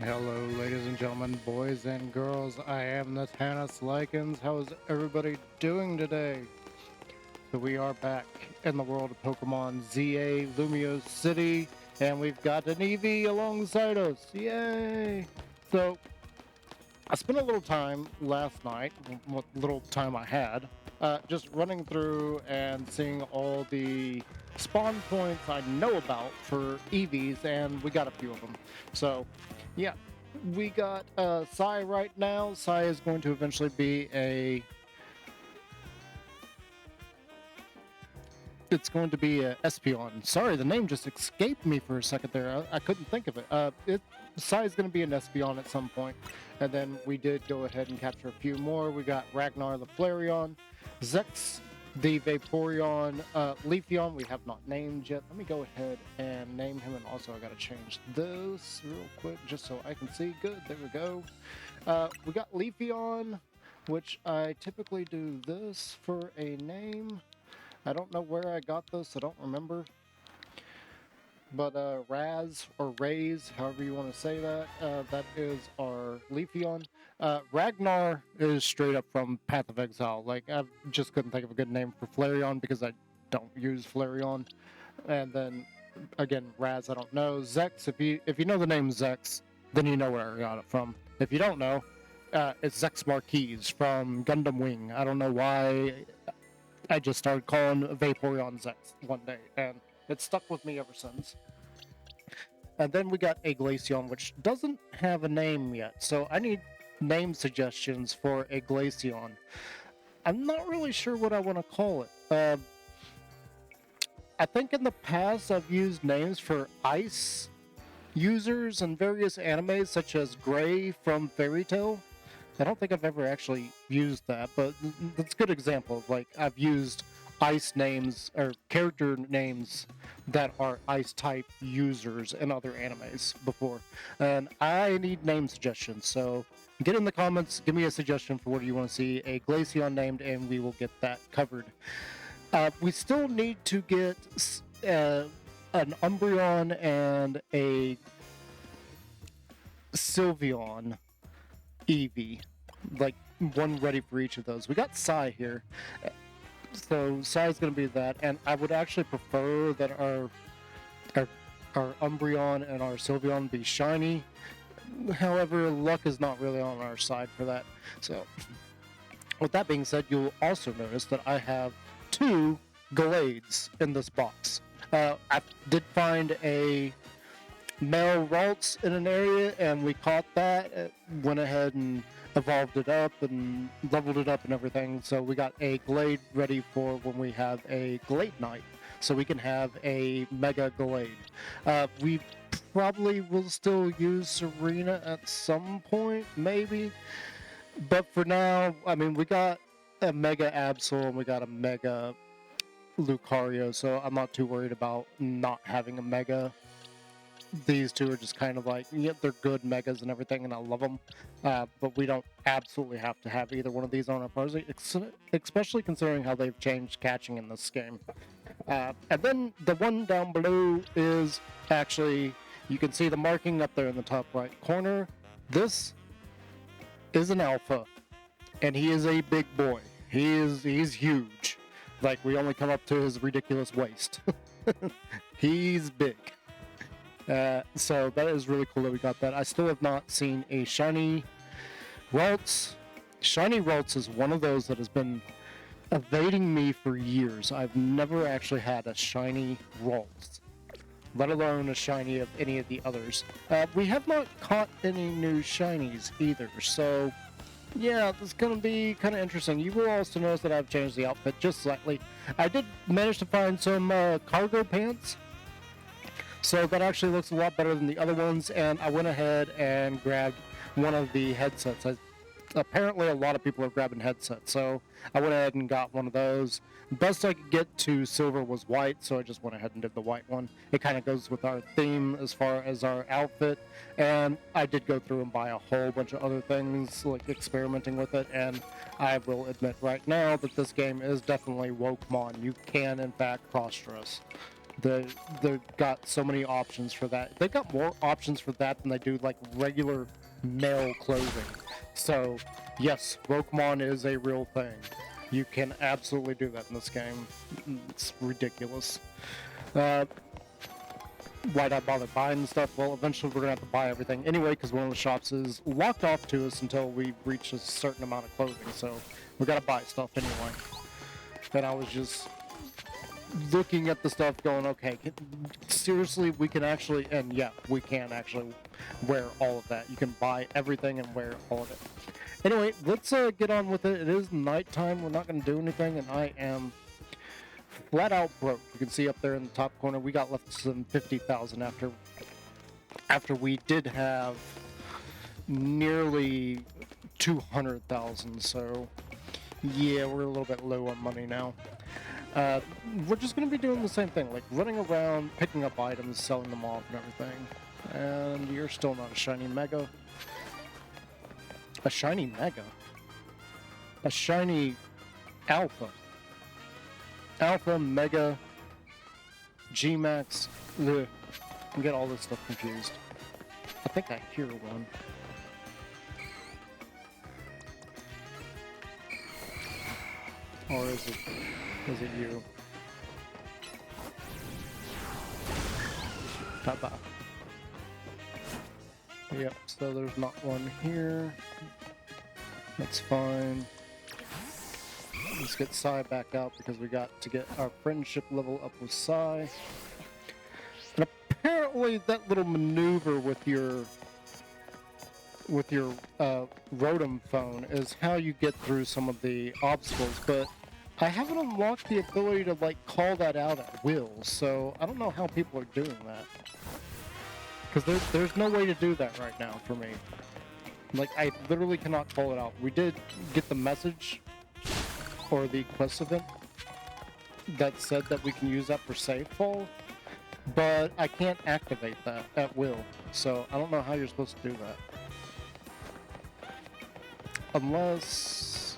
Hello, ladies and gentlemen, boys and girls. I am the Tannis Lycans. How is everybody doing today? So we are back in the world of Pokemon ZA Lumio City, and we've got an Eevee alongside us. Yay! So I spent a little time last night, what little time I had, just running through and seeing all the spawn points I know about for Eevees, and we got a few of them. So, yeah, we got Sai right now. Sai is going to eventually be a. It's going to be a Espeon. Sorry, the name just escaped me for a second there. I couldn't think of it. Sai is going to be an Espeon at some point. And then we did go ahead and capture a few more. We got Ragnar the Flareon, Zex the Vaporeon, Leafeon we have not named yet. Let me go ahead and name him, and also I got to change this real quick just so I can see. Good, there we go. We got Leafeon, which I typically do this for a name. I don't know where I got this, I don't remember. But Raz or Raze, however you want to say that, that is our Leafeon. Ragnar is straight up from Path of Exile. Like, I just couldn't think of a good name for Flareon because I don't use Flareon. And then, again, Raz, I don't know. Zex, if you know the name Zex, then you know where I got it from. If you don't know, it's Zex Marquise from Gundam Wing. I don't know why I just started calling Vaporeon Zex one day, and it's stuck with me ever since. And then we got a Glaceon, which doesn't have a name yet, so I need name suggestions for a Glaceon. I'm not really sure what I want to call it. I think in the past I've used names for ice users in various animes, such as Gray from Fairy Tail. I don't think I've ever actually used that, but that's a good example of, like, I've used ice names or character names that are ice type users in other animes before. And I need name suggestions, so get in the comments, give me a suggestion for what you want to see a Glaceon named, and we will get that covered. We still need to get an Umbreon and a Sylveon Eevee, like one ready for each of those. We got Sai here, so Sai is going to be that, and I would actually prefer that our Umbreon and our Sylveon be shiny. However, luck is not really on our side for that. So, with that being said, you'll also notice that I have two Gallades in this box. I did find a male Ralts in an area, and we caught that, went ahead and evolved it up and leveled it up and everything, so we got a Glade ready for when we have a Glade Night, so we can have a Mega Glade. We probably will still use Serena at some point, maybe, but for now, I mean, we got a Mega Absol and we got a Mega Lucario, so I'm not too worried about not having a Mega. These two are just kind of like, yeah, they're good megas and everything, and I love them, but we don't absolutely have to have either one of these on our party, especially considering how they've changed catching in this game. And then the one down below is actually, you can see the marking up there in the top right corner. This is an alpha, and he is a big boy. He's huge. Like, we only come up to his ridiculous waist. He's big. So that is really cool that we got that. I still have not seen a shiny Ralts. Shiny Ralts is one of those that has been evading me for years. I've never actually had a shiny Ralts, let alone a shiny of any of the others. We have not caught any new shinies either, so yeah, this is going to be kind of interesting. You will also notice that I've changed the outfit just slightly. I did manage to find some cargo pants, so that actually looks a lot better than the other ones, and I went ahead and grabbed one of the headsets. Apparently a lot of people are grabbing headsets, so I went ahead and got one of those. Best I could get to silver was white, so I just went ahead and did the white one. It kind of goes with our theme as far as our outfit, and I did go through and buy a whole bunch of other things, like experimenting with it, and I will admit right now that this game is definitely Wokemon. You can, in fact, cross-dress. They've got so many options for that. They've got more options for that than they do like regular male clothing. So yes, Pokemon is a real thing. You can absolutely do that in this game. It's ridiculous. Why'd I bother buying stuff? Well, eventually we're gonna have to buy everything anyway, because one of the shops is locked off to us until we reach a certain amount of clothing, so we gotta buy stuff anyway. And I was just looking at the stuff going, okay, seriously, we can actually, and yeah, we can actually wear all of that. You can buy everything and wear all of it. Anyway, let's get on with it. It is nighttime, we're not gonna do anything, and I am flat out broke. You can see up there in the top corner, we got left some 50,000 after we did have nearly 200,000. So yeah, we're a little bit low on money now. We're just going to be doing the same thing, like running around, picking up items, selling them off and everything. And you're still not a shiny mega. A shiny mega? A shiny alpha. Alpha, Mega, G-Max, I get all this stuff confused. I think I hear one. Or is it you? Bye-bye. Yep, so there's not one here. That's fine. Let's get Sai back out because we got to get our friendship level up with Sai. And apparently that little maneuver with your Rotom phone is how you get through some of the obstacles, but I haven't unlocked the ability to like call that out at will, so I don't know how people are doing that. Because there's no way to do that right now for me. Like, I literally cannot call it out. We did get the message or the quest event that said that we can use that for save fall, but I can't activate that at will, so I don't know how you're supposed to do that. Unless...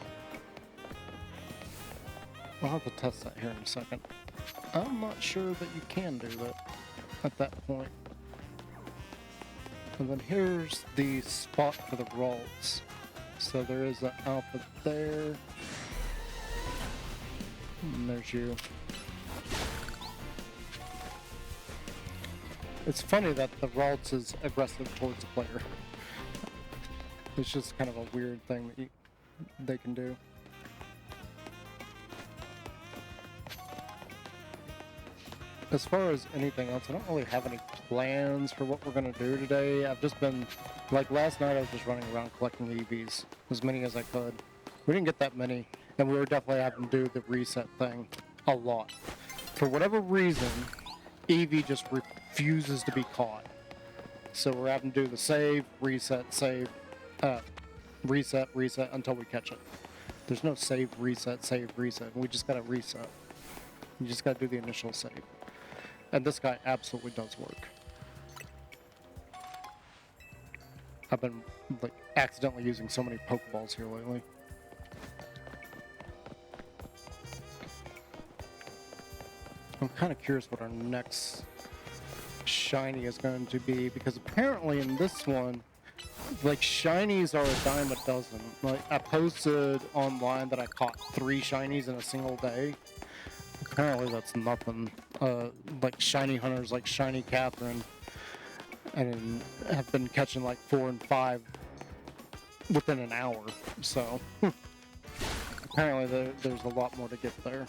I'll have to test that here in a second. I'm not sure that you can do that at that point. And then here's the spot for the Ralts. So there is an alpha there. And there's you. It's funny that the Ralts is aggressive towards the player. It's just kind of a weird thing that they can do. As far as anything else, I don't really have any plans for what we're going to do today. I've just been, like last night I was just running around collecting EVs, as many as I could. We didn't get that many, and we were definitely having to do the reset thing a lot. For whatever reason, Eevee just refuses to be caught. So we're having to do the save, reset, reset until we catch it. There's no save, reset. We just gotta reset. You just gotta do the initial save. And this guy absolutely does work. I've been like accidentally using so many Pokeballs here lately. I'm kind of curious what our next shiny is going to be, because apparently in this one, like, shinies are a dime a dozen. Like, I posted online that I caught 3 shinies in a single day. Apparently that's nothing. Like, shiny hunters like Shiny Catherine and have been catching like 4 and 5 within an hour. So apparently there's a lot more to get there.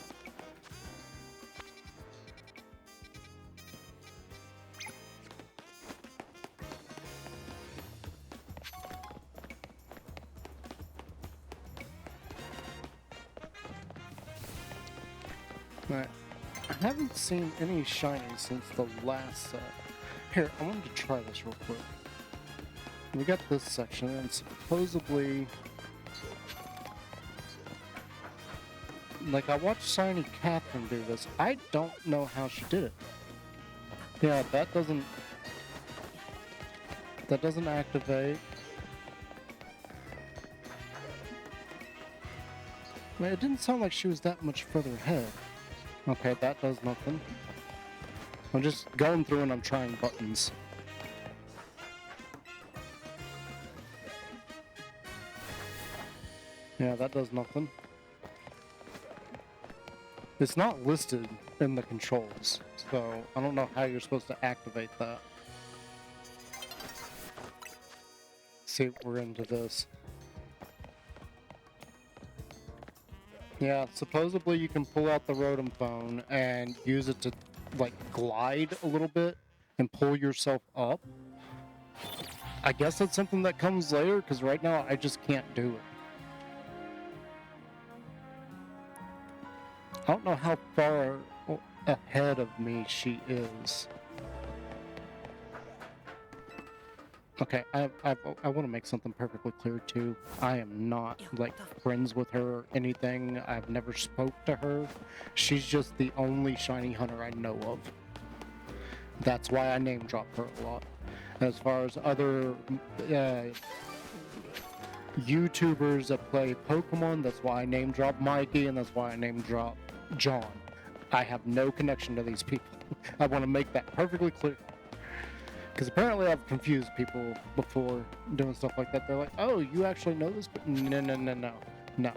Right. I haven't seen any shinies since the last set. Here, I wanted to try this real quick. We got this section, and supposedly... Like, I watched Shiny Catherine do this. I don't know how she did it. Yeah, that doesn't activate. I mean, it didn't sound like she was that much further ahead. Okay, that does nothing. I'm just going through and I'm trying buttons. Yeah, that does nothing. It's not listed in the controls, so I don't know how you're supposed to activate that. See, we're into this. Yeah, supposedly you can pull out the Rotom phone and use it to, like, glide a little bit and pull yourself up. I guess that's something that comes later, because right now I just can't do it. I don't know how far ahead of me she is. Okay, I want to make something perfectly clear too. I am not like friends with her or anything. I've never spoke to her. She's just the only shiny hunter I know of. That's why I name drop her a lot. As far as other YouTubers that play Pokemon, that's why I name drop Mikey, and that's why I name drop John. I have no connection to these people. I want to make that perfectly clear. Because apparently I've confused people before doing stuff like that. They're like, oh, you actually know this? But no.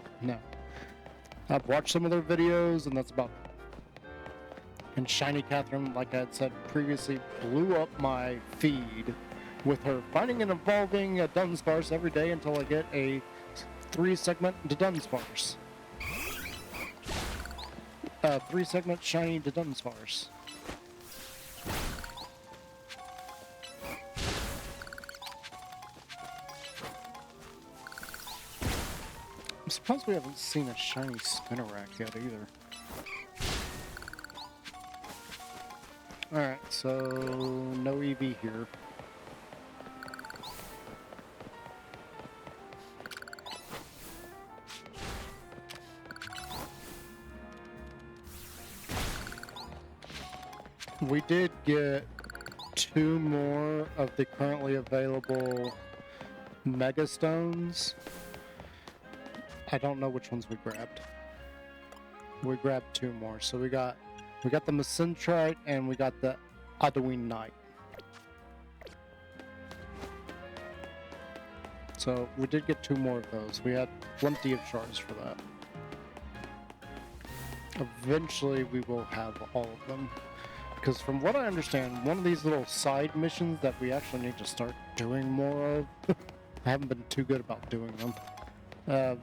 I've watched some of their videos, and that's about it. And Shiny Catherine, like I had said previously, blew up my feed with her finding and evolving a Dunsparce every day until I get a 3-segment Dunsparce. 3-segment Shiny Dunsparce. I'm surprised we haven't seen a shiny Spinarak yet either. Alright, so no EV here. We did get 2 more of the currently available Mega Stones. I don't know which ones we grabbed. We grabbed 2 more. So we got the Macentrite and we got the Adoween Knight. So we did get 2 more of those. We had plenty of shards for that. Eventually we will have all of them. Because from what I understand, one of these little side missions that we actually need to start doing more of, I haven't been too good about doing them.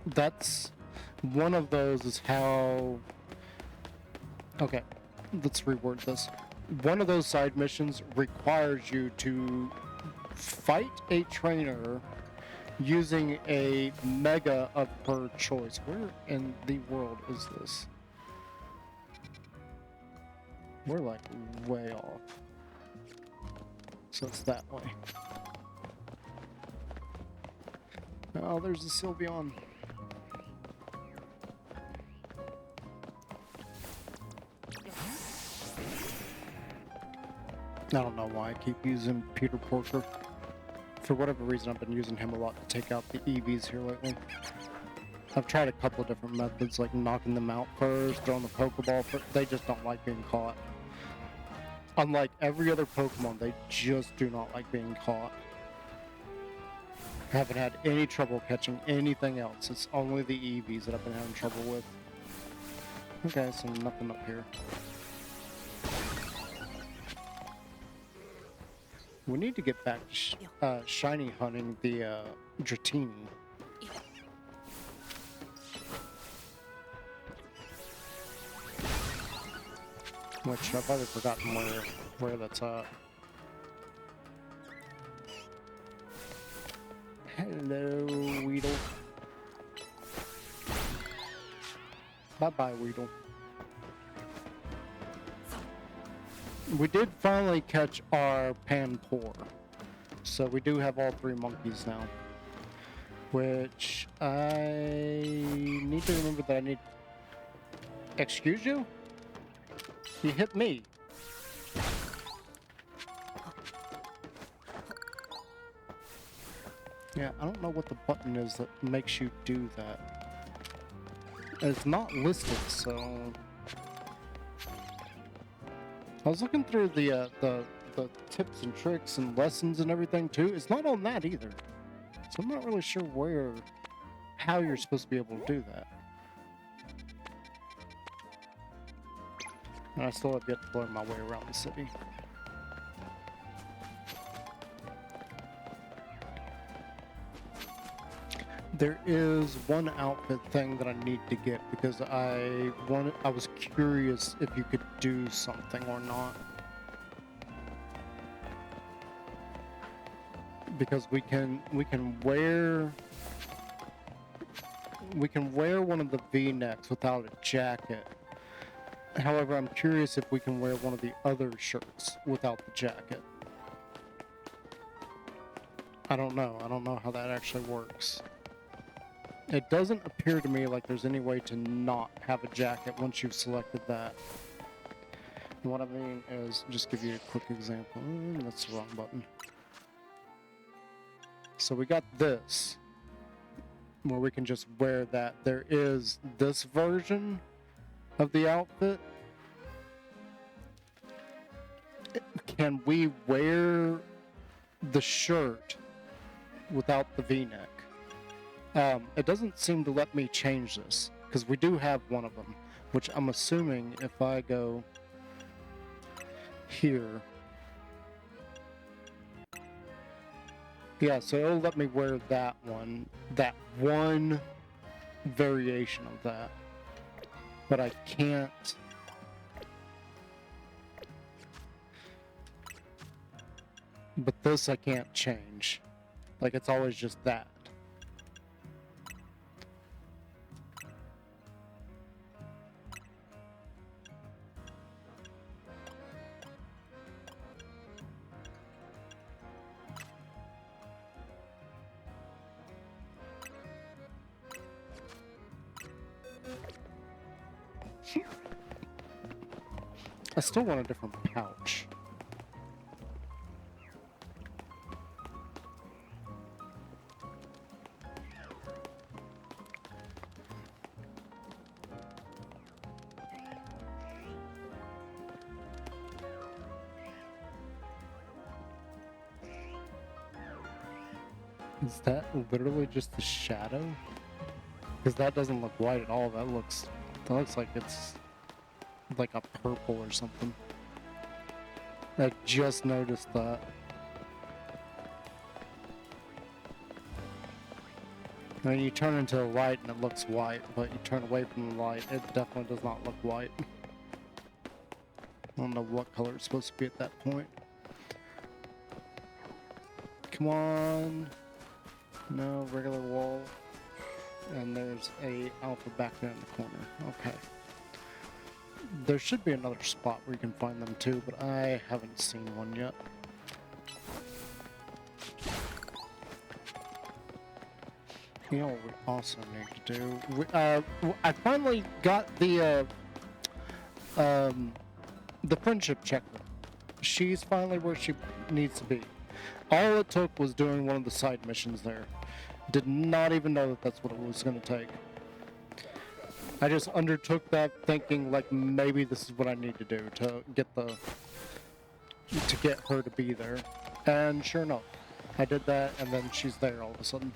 That's one of those is how... Okay, let's reword this. One of those side missions requires you to fight a trainer using a mega of her choice. Where in the world is this? We're like way off. So it's that way. Oh, there's the Sylveon. I don't know why I keep using Peter Porker. For whatever reason, I've been using him a lot to take out the EVs here lately. I've tried a couple of different methods, like knocking them out first, throwing the Pokeball first. They just don't like being caught. Unlike every other Pokemon, they just do not like being caught. I haven't had any trouble catching anything else. It's only the EVs that I've been having trouble with. Okay, so nothing up here. We need to get back to shiny hunting the Dratini. Which I've already forgotten where that's at. Hello, Weedle. Bye-bye, Weedle. We did finally catch our Panpour. So we do have all 3 monkeys now. Which I need to remember that I need... Excuse you? You hit me. Yeah, I don't know what the button is that makes you do that. It's not listed, so... I was looking through the tips and tricks and lessons and everything too. It's not on that either. So I'm not really sure how you're supposed to be able to do that. And I still have yet to learn my way around the city. There is one outfit thing that I need to get because I was curious if you could do something or not. Because we can wear one of the V-necks without a jacket. However, I'm curious if we can wear one of the other shirts without the jacket. I don't know. I don't know how that actually works. It doesn't appear to me like there's any way to not have a jacket once you've selected that. And what I mean is, just give you a quick example. That's the wrong button. So we got this, where we can just wear that. There is this version of the outfit. Can we wear the shirt without the V-neck? It doesn't seem to let me change this, because we do have one of them, which I'm assuming if I go here. Yeah, so it'll let me wear that one variation of that. But I can't. But this I can't change. Like, it's always just that. I still want a different pouch. Is that literally just the shadow? Because that doesn't look white at all. That looks like it's like a purple or something. I just noticed that. I mean, you turn into the light and it looks white, but you turn away from the light, it definitely does not look white. I don't know what color it's supposed to be at that point. Come on. No, regular wall. And there's a alpha back there in the corner. Okay. There should be another spot where you can find them too, but I haven't seen one yet. You know what we also need to do? I finally got the friendship checker. She's finally where she needs to be. All it took was doing one of the side missions there. Did not even know that that's what it was going to take. I just undertook that thinking like maybe this is what I need to do to get her to be there. And sure enough, I did that and then she's there all of a sudden.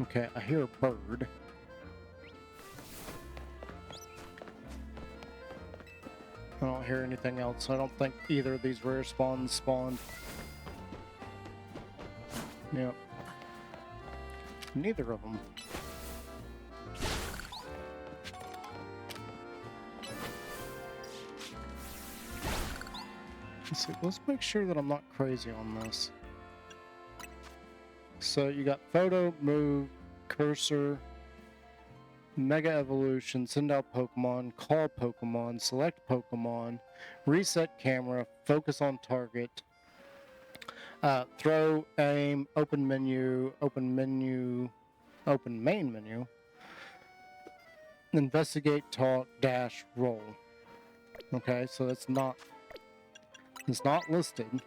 Okay, I hear a bird. I don't hear anything else. I don't think either of these rare spawns spawned. Yep. Neither of them. Let's make sure that I'm not crazy on this. So you got photo, move, cursor, Mega Evolution, send out Pokemon, call Pokemon, select Pokemon, reset camera, focus on target, throw, aim, open menu, open main menu, investigate, talk, dash, roll. Okay, so it's not listed.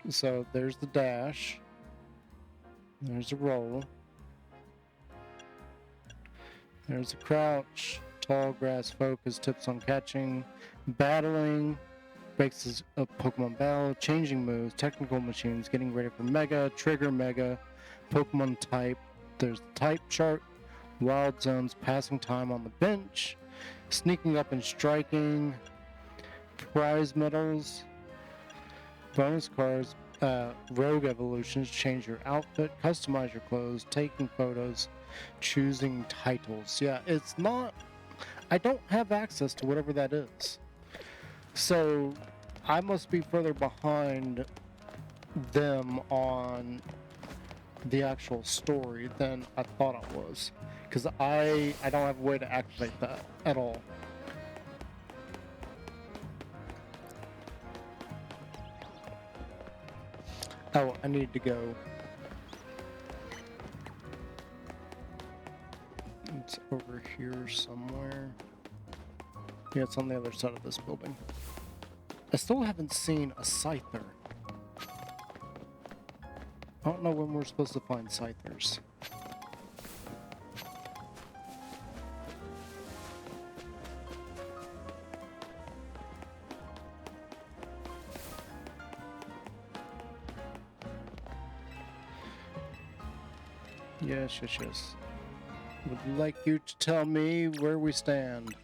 So there's the dash. There's a roll. There's a crouch. Tall grass focus, tips on catching, battling, breaks a Pokemon battle, changing moves, technical machines, getting ready for Mega, trigger Mega, Pokemon type. There's the type chart, wild zones, passing time on the bench, sneaking up and striking, prize medals, bonus cards, rogue evolutions, change your outfit, customize your clothes, taking photos, choosing titles. Yeah, it's not... I don't have access to whatever that is. So I must be further behind them on the actual story than I thought I was. Because I don't have a way to activate that at all. Oh, I need to go. It's over here somewhere. Yeah, it's on the other side of this building. I still haven't seen a Scyther. I don't know when we're supposed to find Scythers. Yes, yes, yes. Would like you to tell me where we stand.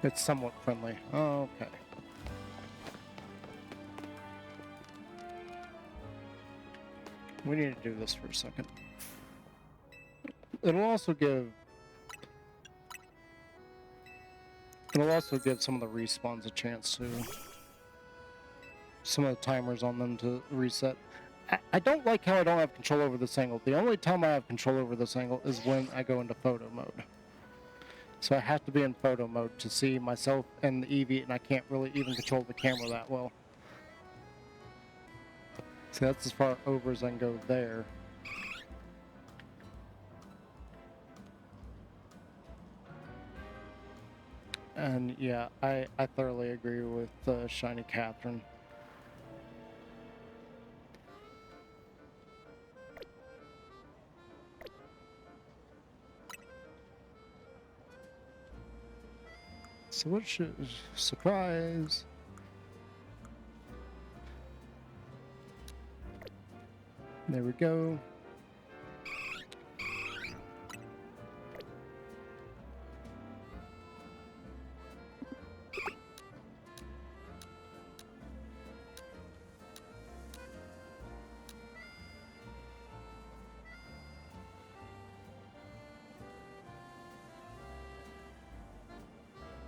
It's somewhat friendly. Oh, okay. We need to do this for a second. It'll also give some of the respawns a chance to... some of the timers on them to reset. I don't like how I don't have control over this angle. The only time I have control over this angle is when I go into photo mode. So I have to be in photo mode to see myself and the Eevee, and I can't really even control the camera that well. So that's as far over as I can go there. And yeah, I thoroughly agree with Shiny Catherine. So what should... surprise! There we go.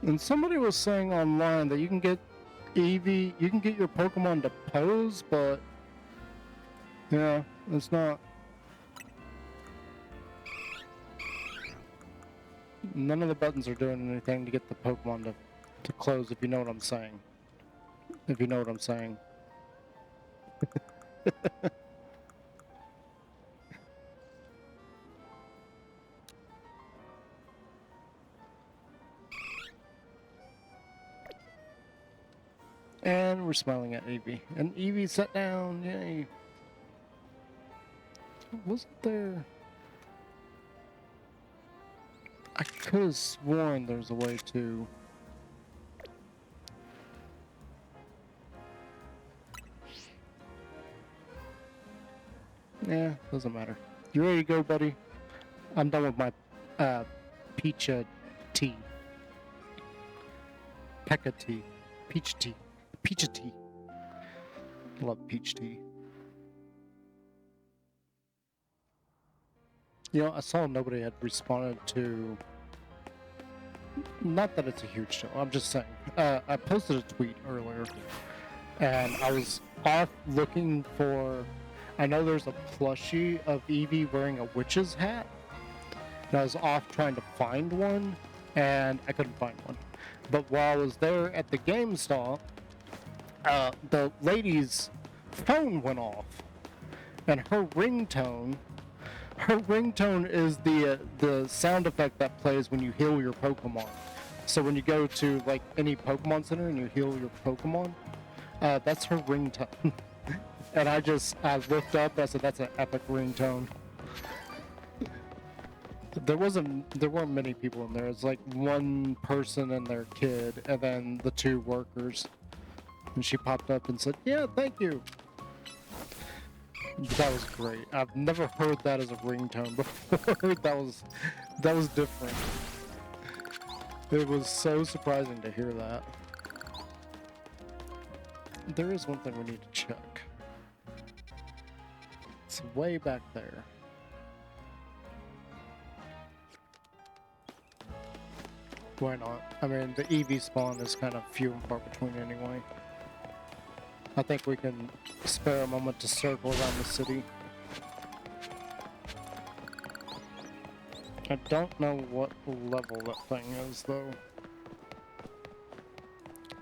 And somebody was saying online that you can get Eevee, you can get your Pokemon to pose, but yeah, it's not. None of the buttons are doing anything to get the Pokemon to close, if you know what I'm saying. If you know what I'm saying. And we're smiling at Eevee. And Eevee sat down, yay. Wasn't there... I could have sworn there's a way to... Yeah, doesn't matter. You ready to go, buddy? I'm done with my Pecha tea. Pekka tea. Peach tea. Pecha tea. Love peach tea. You know, I saw nobody had responded to... Not that it's a huge deal, I'm just saying. I posted a tweet earlier, and I was off looking for... I know there's a plushie of Eevee wearing a witch's hat, and I was off trying to find one, and I couldn't find one. But while I was there at the GameStop, the lady's phone went off, and her ringtone is the sound effect that plays when you heal your Pokemon. So when you go to like any Pokemon Center and you heal your Pokemon, that's her ringtone. And I looked up, I said, that's an epic ringtone. There weren't many people in there. It's like one person and their kid, and then the two workers. And she popped up and said, yeah, thank you. That was great. I've never heard that as a ringtone before. that was different. It was so surprising to hear that. There is one thing we need to check. It's way back there. Why not? I mean, the EV spawn is kind of few and far between anyway. I think we can spare a moment to circle around the city. I don't know what level that thing is, though.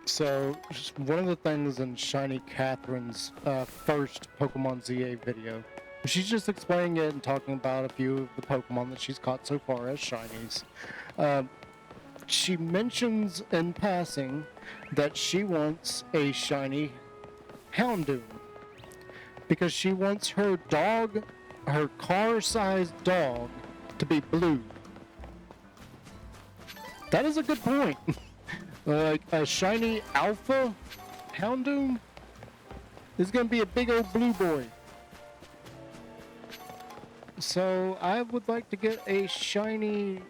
So, just one of the things in Shiny Catherine's first Pokemon ZA video, she's just explaining it and talking about a few of the Pokemon that she's caught so far as Shinies. She mentions in passing that she wants a Shiny Houndoom because she wants her dog, her car-sized dog, to be blue. That is a good point. Like a Shiny Alpha Houndoom is gonna be a big old blue boy. So I would like to get a Shiny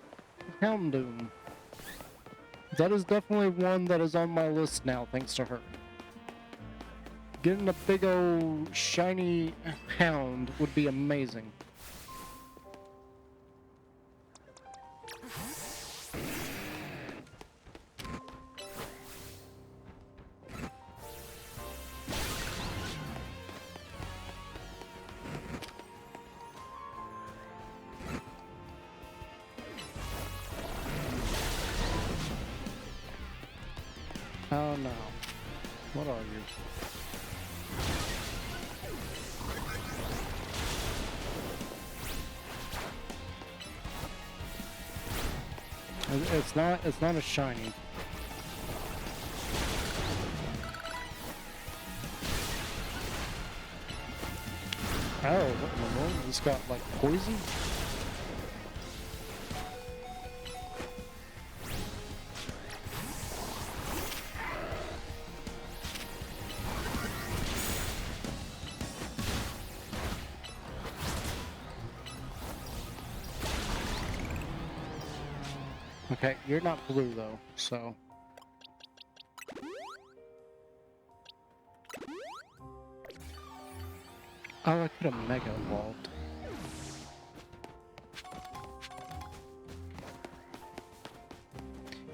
Houndoom. That is definitely one that is on my list now, thanks to her. Getting a big old shiny hound would be amazing. Oh no. What are you? It's not a shiny. Oh, what in the world? It's got like poison? Okay, you're not blue though, so. Oh, I could have Mega Evolved.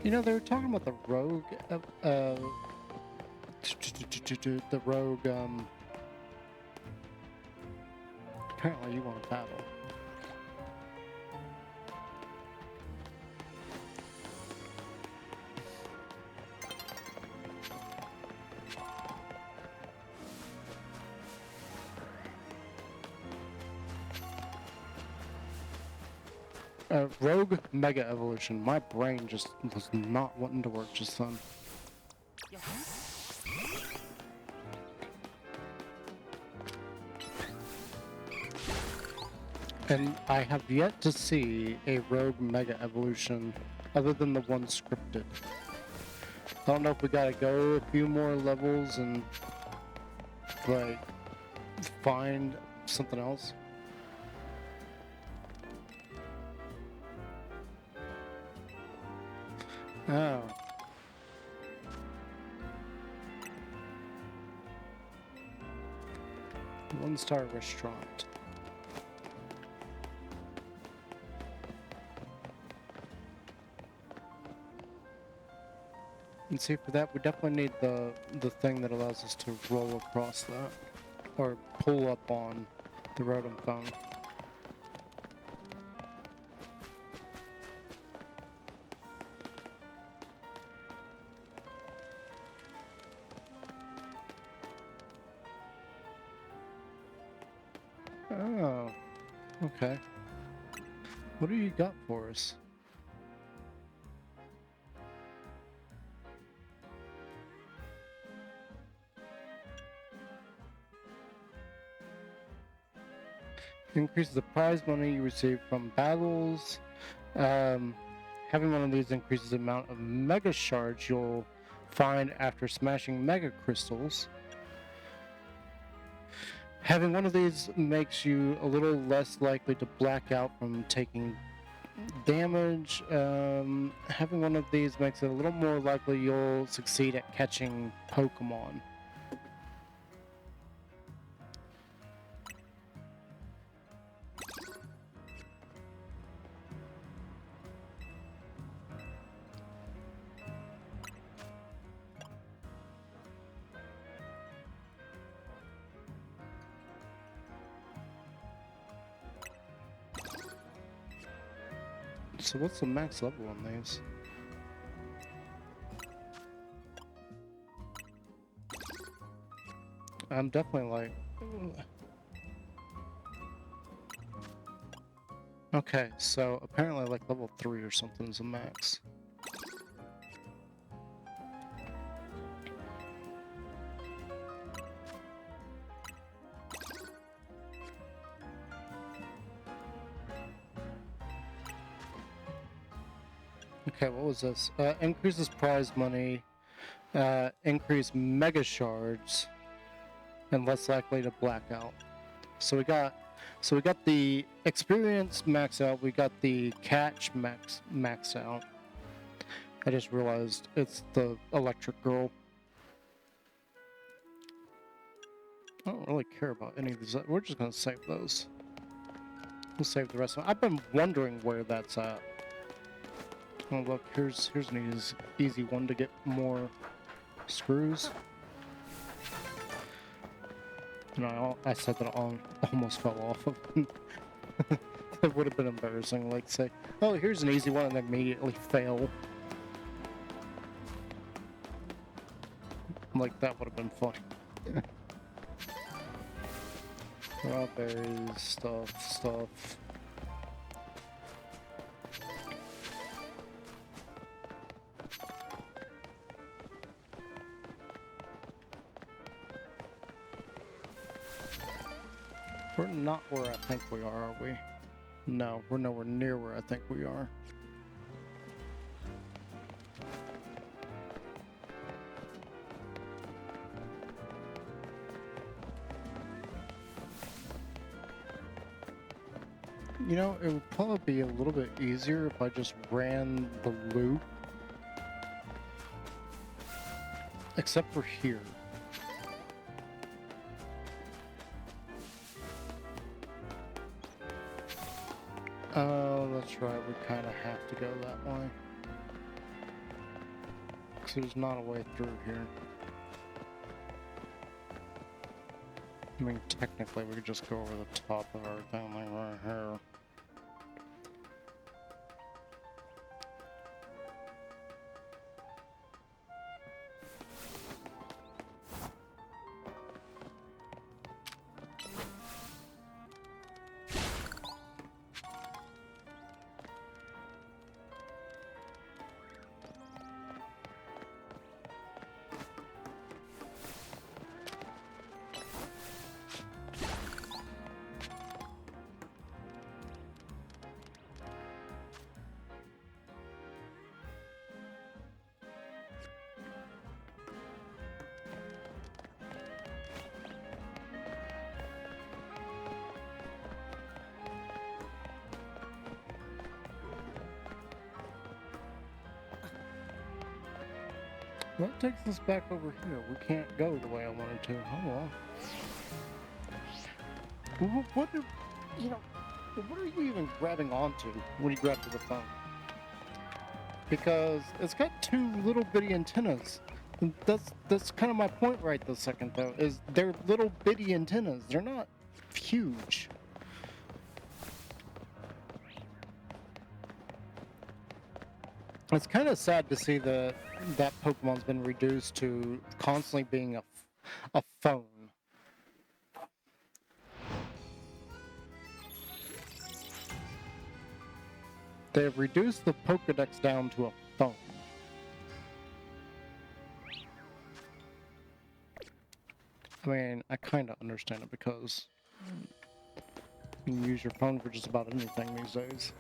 You know, they were talking about the rogue, the rogue, apparently you want to battle. Rogue Mega Evolution. My brain just was not wanting to work just then. And I have yet to see a Rogue Mega Evolution other than the one scripted. I don't know if we gotta go a few more levels and like find something else. Oh. One-star restaurant. And see, for that we definitely need the thing that allows us to roll across that. Or pull up on the Rotom phone. Oh, okay. What do you got for us? Increases the prize money you receive from battles. Having one of these increases the amount of mega shards you'll find after smashing mega crystals. Having one of these makes you a little less likely to black out from taking damage. Having one of these makes it a little more likely you'll succeed at catching Pokemon. So what's the max level on these? I'm definitely like... Okay, so apparently like level 3 or something is a max. Okay, what was this? Increases prize money, increase mega shards, and less likely to black out. So we got the experience max out. We got the catch max out. I just realized it's the electric girl. I don't really care about any of these. We're just gonna save those. We'll save the rest of them. I've been wondering where that's at. Oh look, here's an easy one to get more screws. No, I said that I almost fell off of them. It would have been embarrassing, like say, oh, here's an easy one, and immediately fail. Like, that would have been funny. Strawberries, stuff. We're not where I think we are we? No, we're nowhere near where I think we are. You know, it would probably be a little bit easier if I just ran the loop. Except for here. Oh, that's right, we kind of have to go that way. Because there's not a way through here. I mean, technically we could just go over the top of everything like right here. What takes us back over here? We can't go the way I wanted to. Oh well. What are you even grabbing onto when you grab to the phone? Because it's got two little bitty antennas. And that's kind of my point right this second though, is they're little bitty antennas. They're not huge. It's kind of sad to see that Pokemon's been reduced to constantly being a phone. They have reduced the Pokedex down to a phone. I mean, I kind of understand it because You can use your phone for just about anything these days.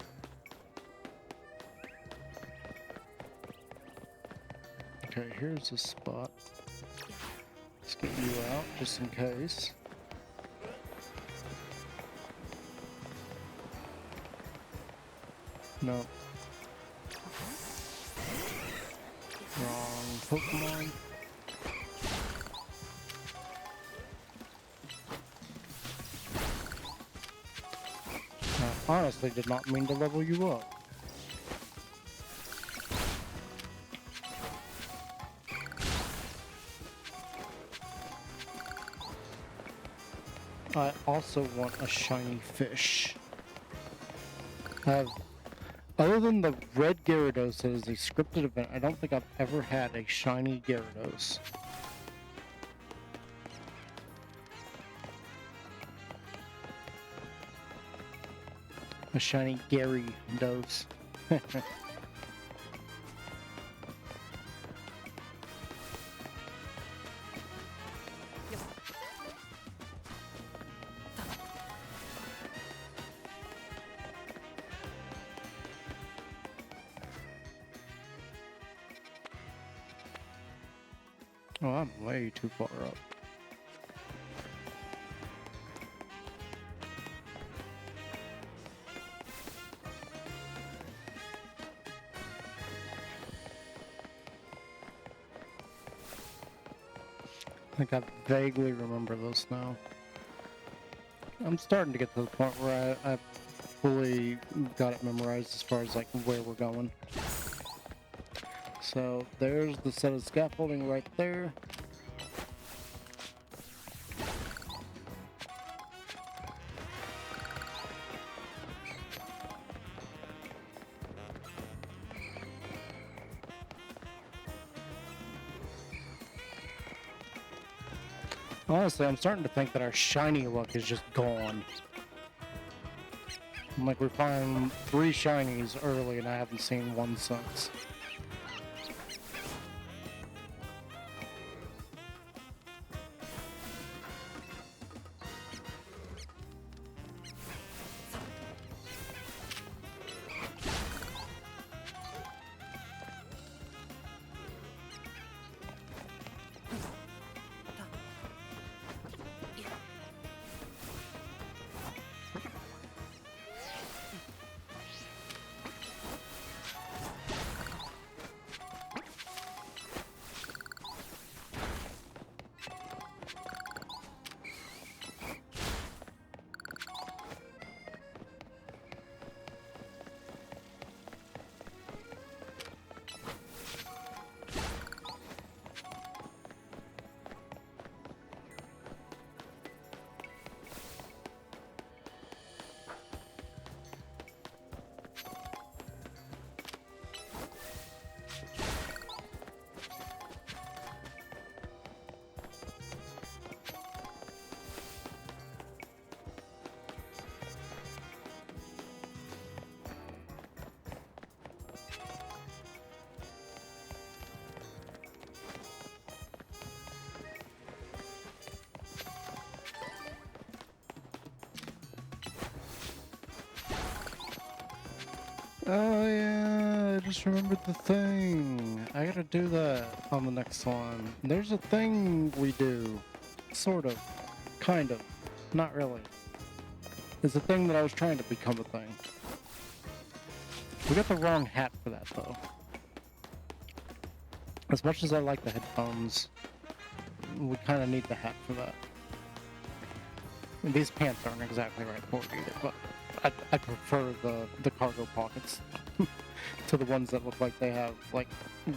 Okay, here's the spot. Let's get you out, just in case. No. Wrong Pokemon. I honestly did not mean to level you up. I also want a shiny fish. Other than the red Gyarados that is a scripted event, I don't think I've ever had a shiny Gyarados. A shiny Gyarados. Oh, I'm way too far up. I think I vaguely remember this now. I'm starting to get to the point where I fully got it memorized as far as like where we're going. So there's the set of scaffolding right there. Honestly, I'm starting to think that our shiny luck is just gone. Like, we found 3 shinies early and I haven't seen one since. Oh yeah, I just remembered the thing. I gotta do that on the next one. There's a thing we do. Sort of. Kind of. Not really. It's a thing that I was trying to become a thing. We got the wrong hat for that though. As much as I like the headphones, we kind of need the hat for that. And these pants aren't exactly right for it either, but I prefer the cargo pockets to the ones that look like they have like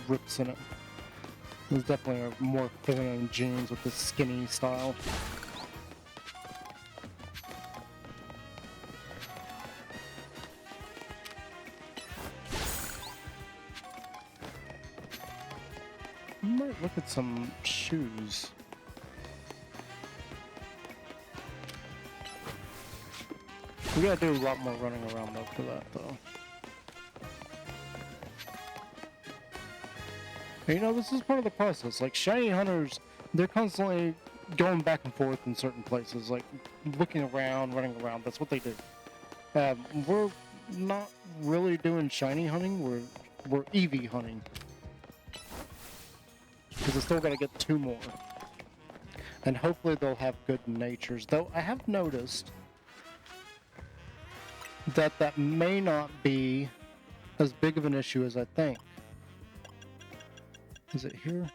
rips in it. There's definitely a more feminine jeans with this skinny style. I might look at some shoes. We gotta do a lot more running around though for that though. And, you know, this is part of the process. Like shiny hunters, they're constantly going back and forth in certain places, like looking around, running around. That's what they do. We're not really doing shiny hunting. We're EV hunting because I still got to get 2 more, and hopefully they'll have good natures. Though I have noticed that that may not be as big of an issue as I think. Is it here?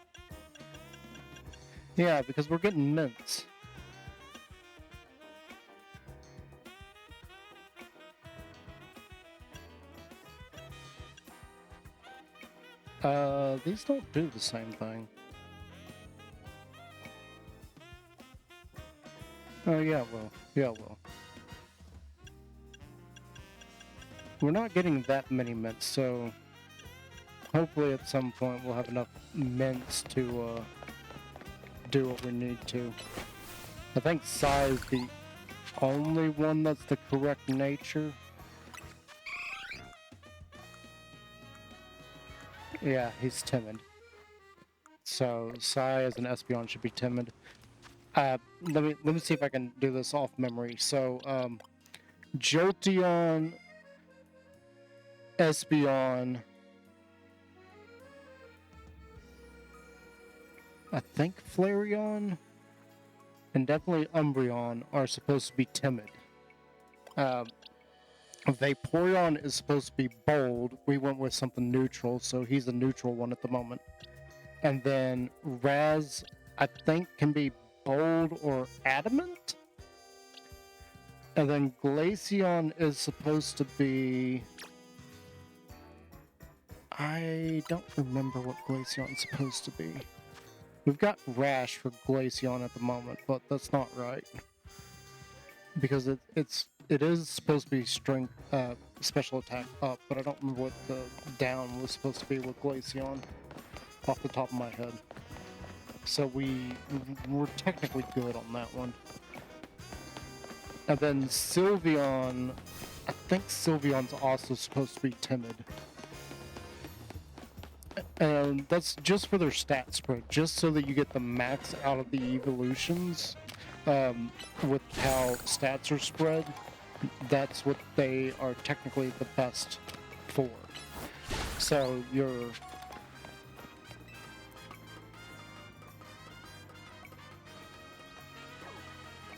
Yeah, because we're getting mints. These don't do the same thing. Oh, yeah, well. Yeah, well. We're not getting that many mints, so hopefully at some point we'll have enough mints to do what we need to. I think Sai is the only one that's the correct nature. Yeah, he's timid. So Sai as an Espeon should be timid. Let me see if I can do this off memory. So Jolteon, Espeon, I think Flareon, and definitely Umbreon are supposed to be timid. Vaporeon is supposed to be bold. We went with something neutral, so he's a neutral one at the moment. And then Raz, I think, can be bold or adamant. And then Glaceon is supposed to be... I don't remember what Glaceon's supposed to be. We've got Rash for Glaceon at the moment, but that's not right. Because it is supposed to be strength, special attack up, but I don't remember what the down was supposed to be with Glaceon off the top of my head. So we're technically good on that one. And then Sylveon, I think Sylveon's also supposed to be timid. And that's just for their stat spread, just so that you get the max out of the evolutions. With how stats are spread, that's what they are technically the best for. So you're...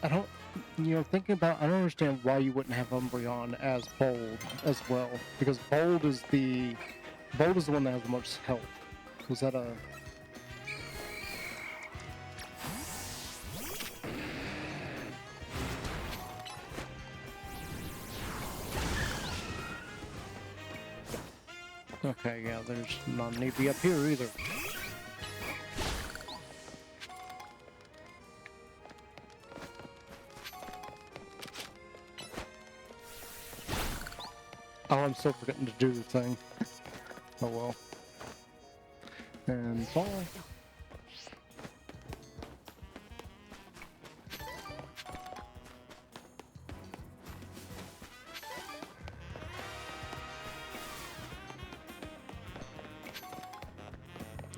I don't... thinking about... I don't understand why you wouldn't have Umbreon as bold as well. Because bold is the one that has the most health. Was that a... Okay, yeah, there's none need to be up here either. Oh, I'm still forgetting to do the thing. Oh well. And fall.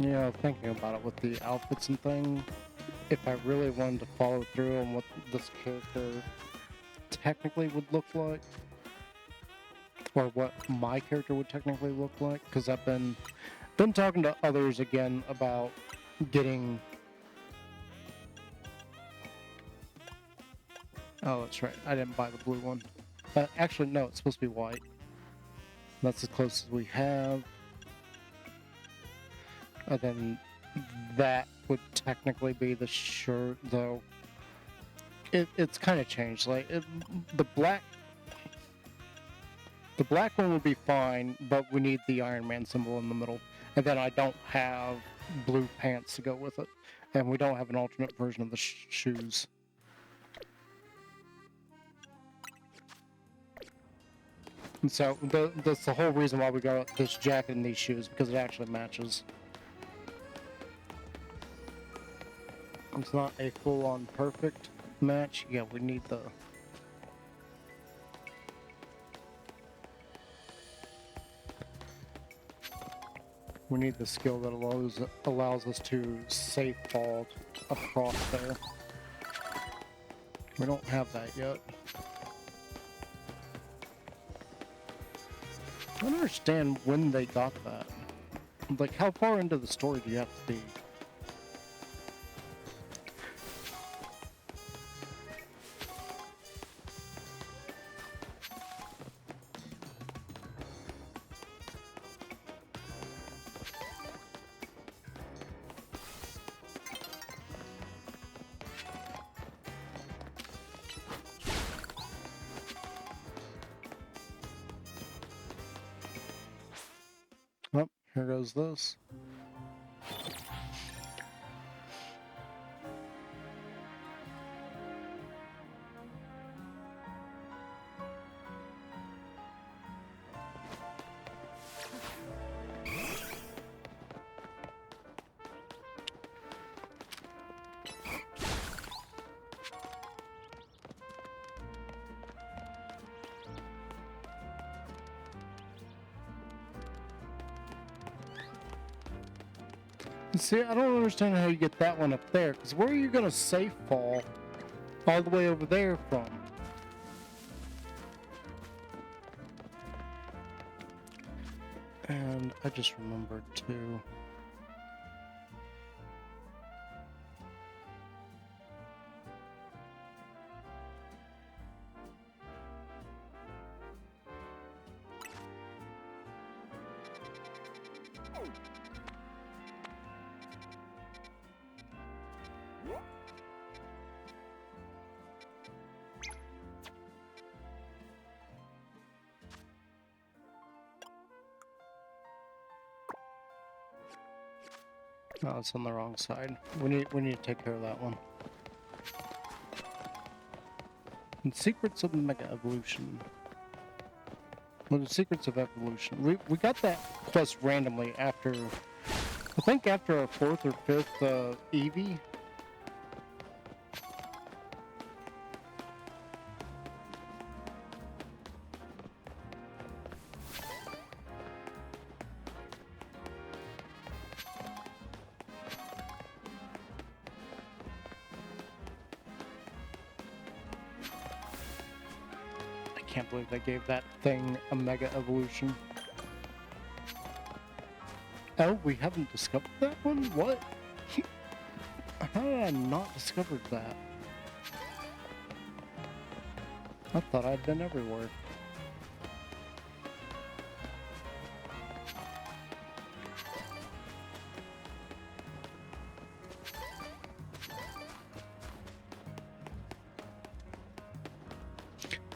Yeah, thinking about it with the outfits and thing, if I really wanted to follow through on what this character technically would look like, or what my character would technically look like, because I've been talking to others again about getting... Oh, that's right, I didn't buy the blue one. Actually, no, it's supposed to be white. That's as close as we have. And then that would technically be the shirt, though. It's kind of changed. Like the black one would be fine, but we need the Iron Man symbol in the middle. And then I don't have blue pants to go with it, and we don't have an alternate version of the shoes. And so that's the whole reason why we got this jacket and these shoes, because it actually matches. It's not a full-on perfect match. Yeah, we need the... We need the skill that allows us to safe fall across there. We don't have that yet. I don't understand when they got that. Like, how far into the story do you have to be? Oh, here goes this. See, I don't understand how you get that one up there, because where are you going to safe fall all the way over there from? And I just remembered too. Oh, it's on the wrong side. We need to take care of that one. And secrets of Mega Evolution. Well, the secrets of evolution. We got that quest randomly after, I think after our 4th or 5th Eevee. I can't believe they gave that thing a Mega Evolution. Oh, we haven't discovered that one? What? How did I not discover that? I thought I'd been everywhere.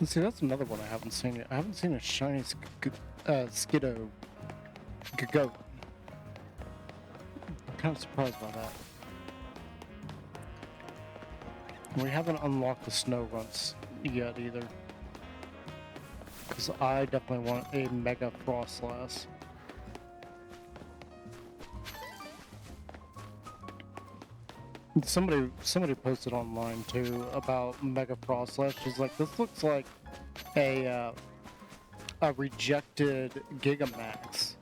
See, that's another one I haven't seen yet. I haven't seen a shiny Skiddo goat. I'm kind of surprised by that. We haven't unlocked the snow runs yet either. Because I definitely want a Mega Frostlass. Somebody posted online too about Mega Frostlass. She's like, this looks like a rejected Gigamax.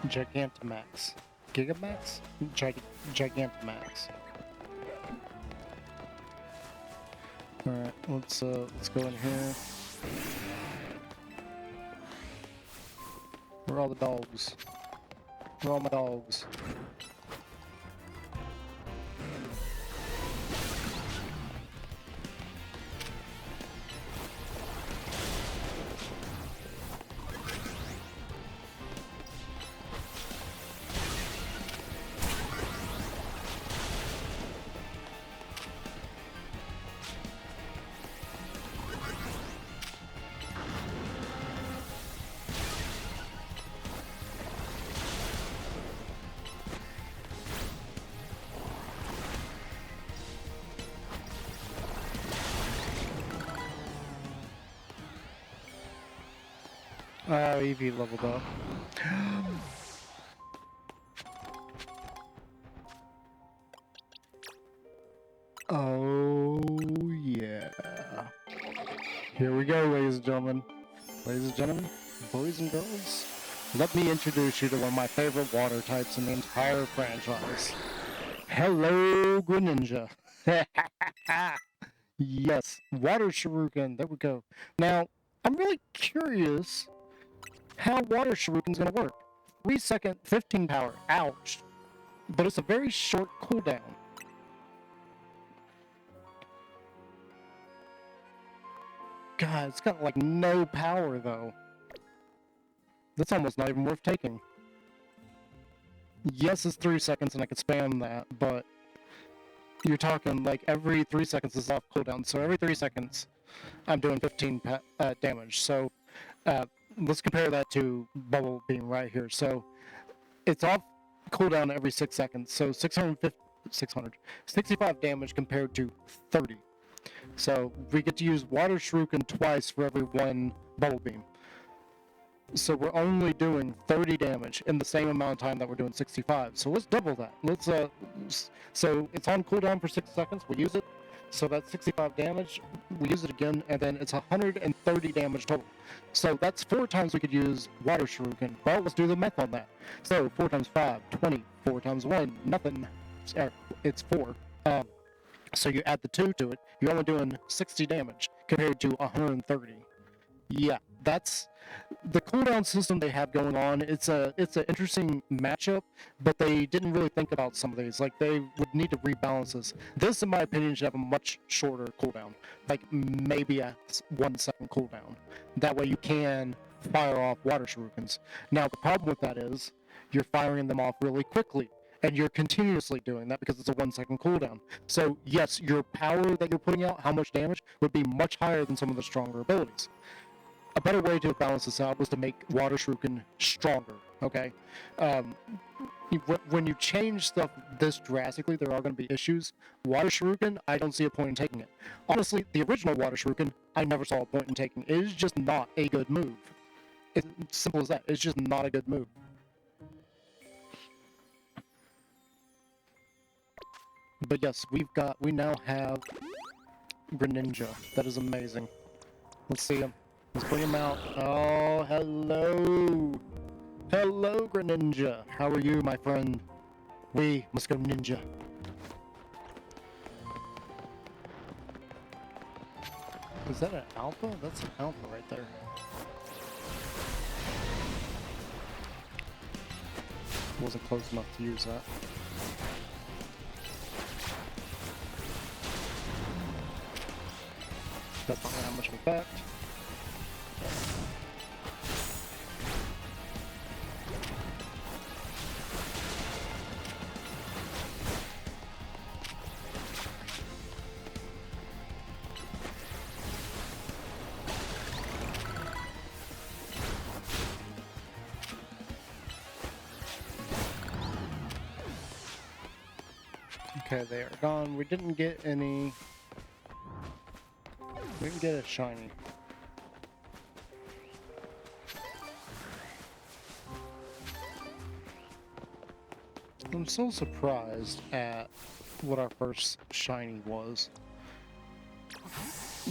Gigantamax. Gigamax? Gigantamax. Alright, let's go in here. Where are all the dogs? Where are all my dogs? Eevee leveled up. Oh, yeah. Boys and girls, let me introduce you to one of my favorite water types in the entire franchise. Hello, Greninja. Yes, water shuriken. There we go. Now, I'm really curious how water shuriken's gonna work. 3 second, 15 power. Ouch. But it's a very short cooldown. God, it's got like no power though. That's almost not even worth taking. Yes, it's 3 seconds and I could spam that, but you're talking like every 3 seconds is off cooldown. So every 3 seconds, I'm doing 15 damage. So let's compare that to Bubble Beam right here. So it's off cooldown every 6 seconds. So 65 damage compared to 30. So we get to use Water Shuriken twice for every one Bubble Beam. So we're only doing 30 damage in the same amount of time that we're doing 65. So let's double that. So it's on cooldown for 6 seconds. We use it. So that's 65 damage. We use it again, and then it's 130 damage total. So that's 4 times we could use Water Shuriken. Well, let's do the math on that. So 4 times 5, 20. 4 times 1, nothing. It's 4. So you add the 2 to it, you're only doing 60 damage compared to 130. Yeah, that's the cooldown system they have going on. It's an interesting matchup, but they didn't really think about some of these. Like they would need to rebalance this. This, in my opinion, should have a much shorter cooldown, like maybe a 1 second cooldown. That way you can fire off water shurikens. Now the problem with that is you're firing them off really quickly. And you're continuously doing that because it's a 1 second cooldown. So yes, your power that you're putting out, how much damage, would be much higher than some of the stronger abilities. A better way to balance this out was to make Water Shuriken stronger, okay? When you change stuff this drastically, there are going to be issues. Water Shuriken, I don't see a point in taking it. Honestly, the original Water Shuriken, I never saw a point in taking. It is just not a good move. It's simple as that. It's just not a good move. But yes, we now have Greninja. That is amazing. Let's see him. Let's bring him out. Oh, hello. Hello, Greninja. How are you, my friend? We must go ninja. Is that an alpha? That's an alpha right there. Wasn't close enough to use that. That's not gonna have much of effect. Okay, they are gone. We didn't get any. We didn't get a shiny. I'm so surprised at what our first shiny was.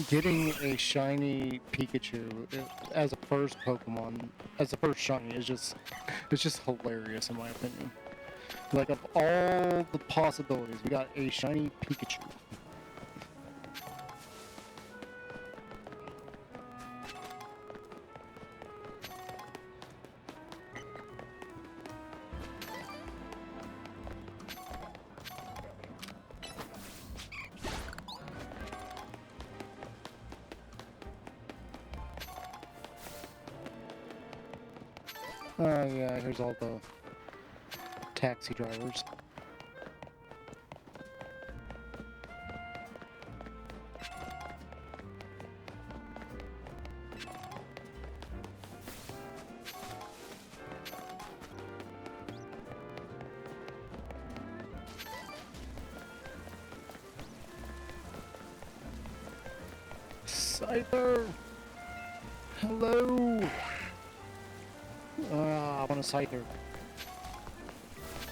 Getting a shiny Pikachu as a first Pokemon, as a first shiny, it's just hilarious in my opinion. Like, of all the possibilities, we got a shiny Pikachu. Yeah, here's all the taxi drivers. Scyther! Hello! I want a Scyther.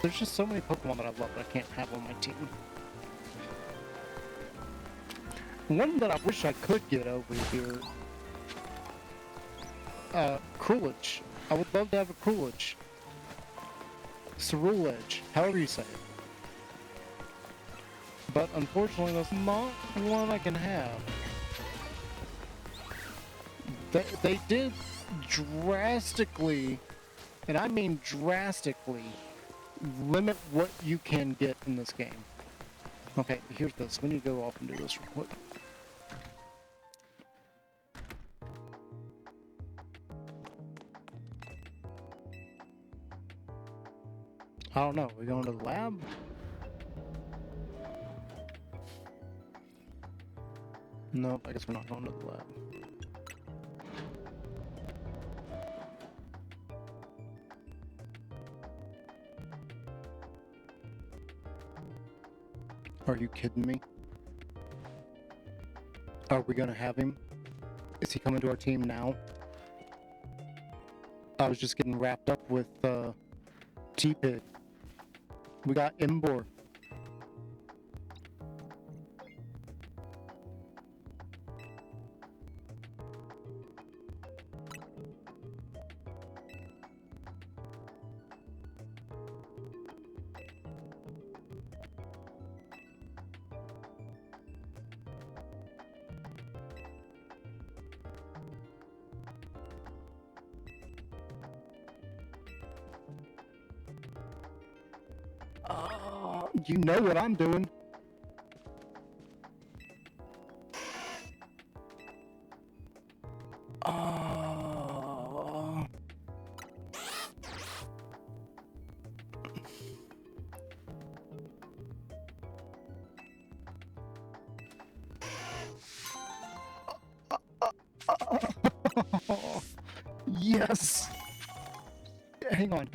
There's just so many Pokemon that I love that I can't have on my team. One that I wish I could get over here. Coolidge. I would love to have a Coolidge. Cerulege, however you say it. But unfortunately, that's not one I can have. They did drastically, and I mean drastically, limit what you can get in this game. Okay, here's this. We need to go off and do this real quick. I don't know. We going to the lab? Nope, I guess we're not going to the lab. Are you kidding me? Are we gonna have him? Is he coming to our team now? I was just getting wrapped up with T-Pig. We got Imbor. You know what I'm doing. Yes. Hang on.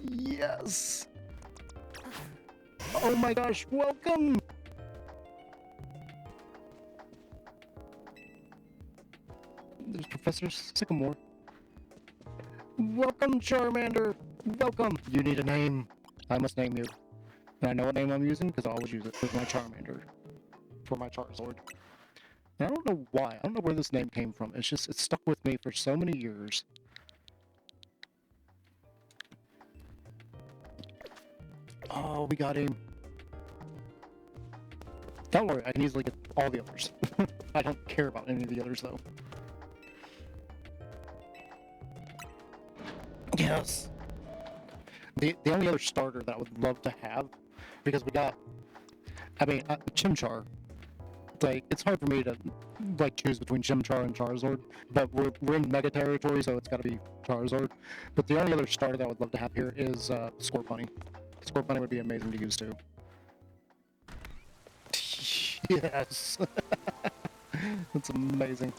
Yes. Oh my gosh, welcome. There's Professor Sycamore. Welcome, Charmander. Welcome. You need a name. I must name you. And I know what name I'm using because I always use it for my Charmander. For my Charizard. And I don't know why. I don't know where this name came from. It's stuck with me for so many years. Oh, we got him. Don't worry, I can easily get all the others. I don't care about any of the others, though. Yes! The only other starter that I would love to have, because we got, Chimchar. Like, it's hard for me to, choose between Chimchar and Charizard, but we're in Mega territory, so it's gotta be Charizard. But the only other starter that I would love to have here is Scorpony. Scorpony would be amazing to use too. Yes! That's amazing.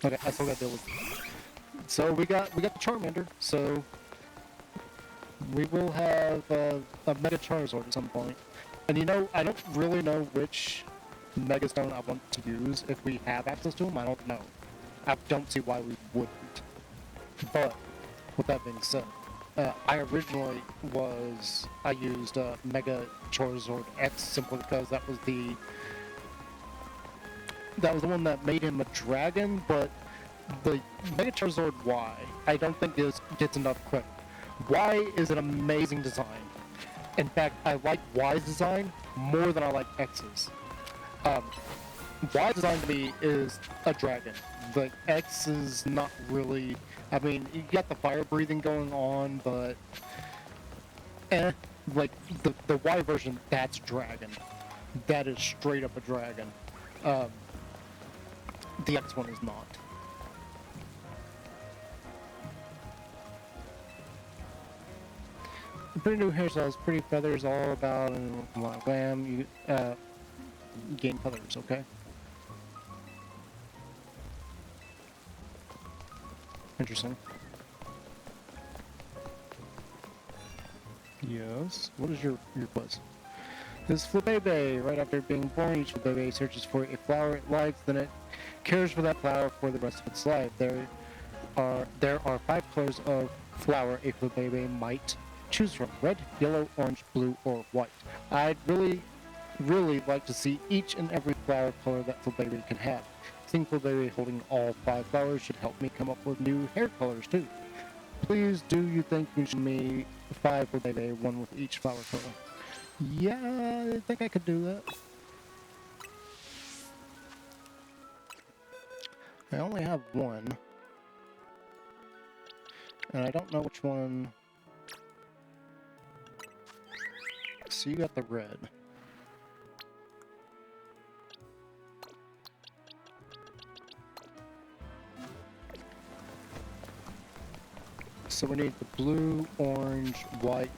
Okay, I still gotta deal with it. So we got the Charmander, so we will have a Mega Charizard at some point. And you know, I don't really know which Mega Stone I want to use. If we have access to them, I don't know. I don't see why we wouldn't. But, with that being said, I originally used Mega Charizard X simply because that was the one that made him a dragon, but the Mega Charizard Y, I don't think gets enough credit. Y is an amazing design. In fact, I like Y's design more than I like X's. Y's design to me is a dragon. The X is not really... I mean, you got the fire breathing going on, but... like, the Y version, that's dragon. That is straight up a dragon. The X one is not. Pretty new hairstyles, pretty feathers, all about, and wham, you gain feathers, okay? Interesting. Yes. What is your quest? This Flabébé, right after being born, each Flabébé searches for a flower it likes, then it cares for that flower for the rest of its life. There are 5 colors of flower a Flabébé might choose from: red, yellow, orange, blue, or white. I'd really like to see each and every flower color that Flabébé can have. Thankful Baby holding all 5 flowers should help me come up with new hair colors too. Please do you think you should me 5 for Baby, 1 with each flower color? Yeah, I think I could do that. I only have 1. And I don't know which one. So you got the red. So we need the blue, orange, white.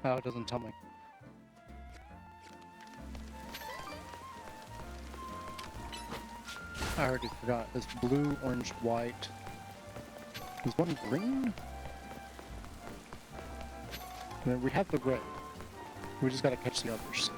Oh, it doesn't tell me. I already forgot. It's blue, orange, white. Is one green? I mean, we have the red. We just gotta catch the others.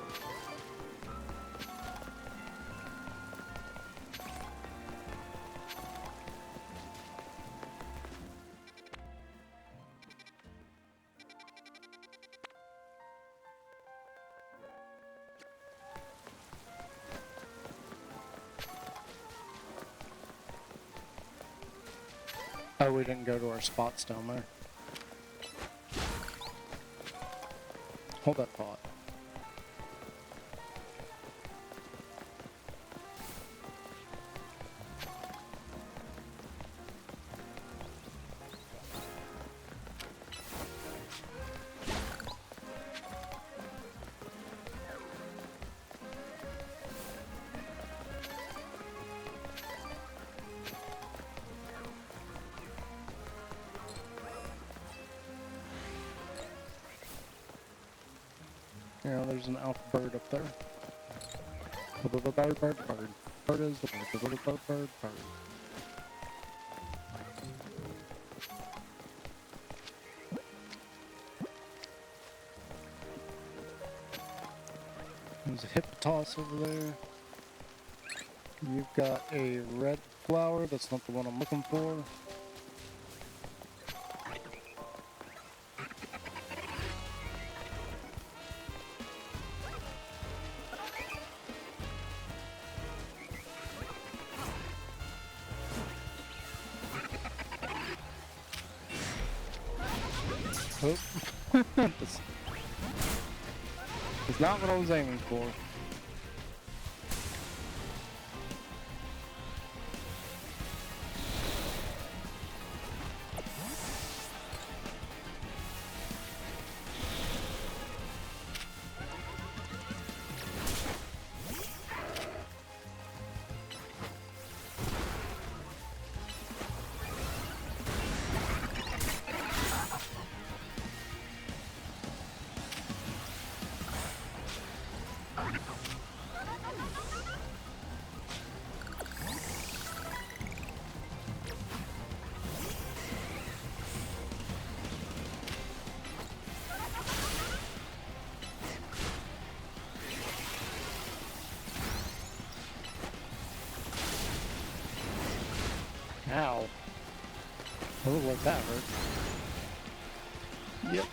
Oh, we didn't go to our spots down there. Hold that thought. Yeah, there's an alpha bird up there. Bird. Bird is the bird. There's a hippopotas over there. You've got a red flower. That's not the one I'm looking for. Oh. It's not what I was aiming for. Ow. Oh, like that hurt. Yep.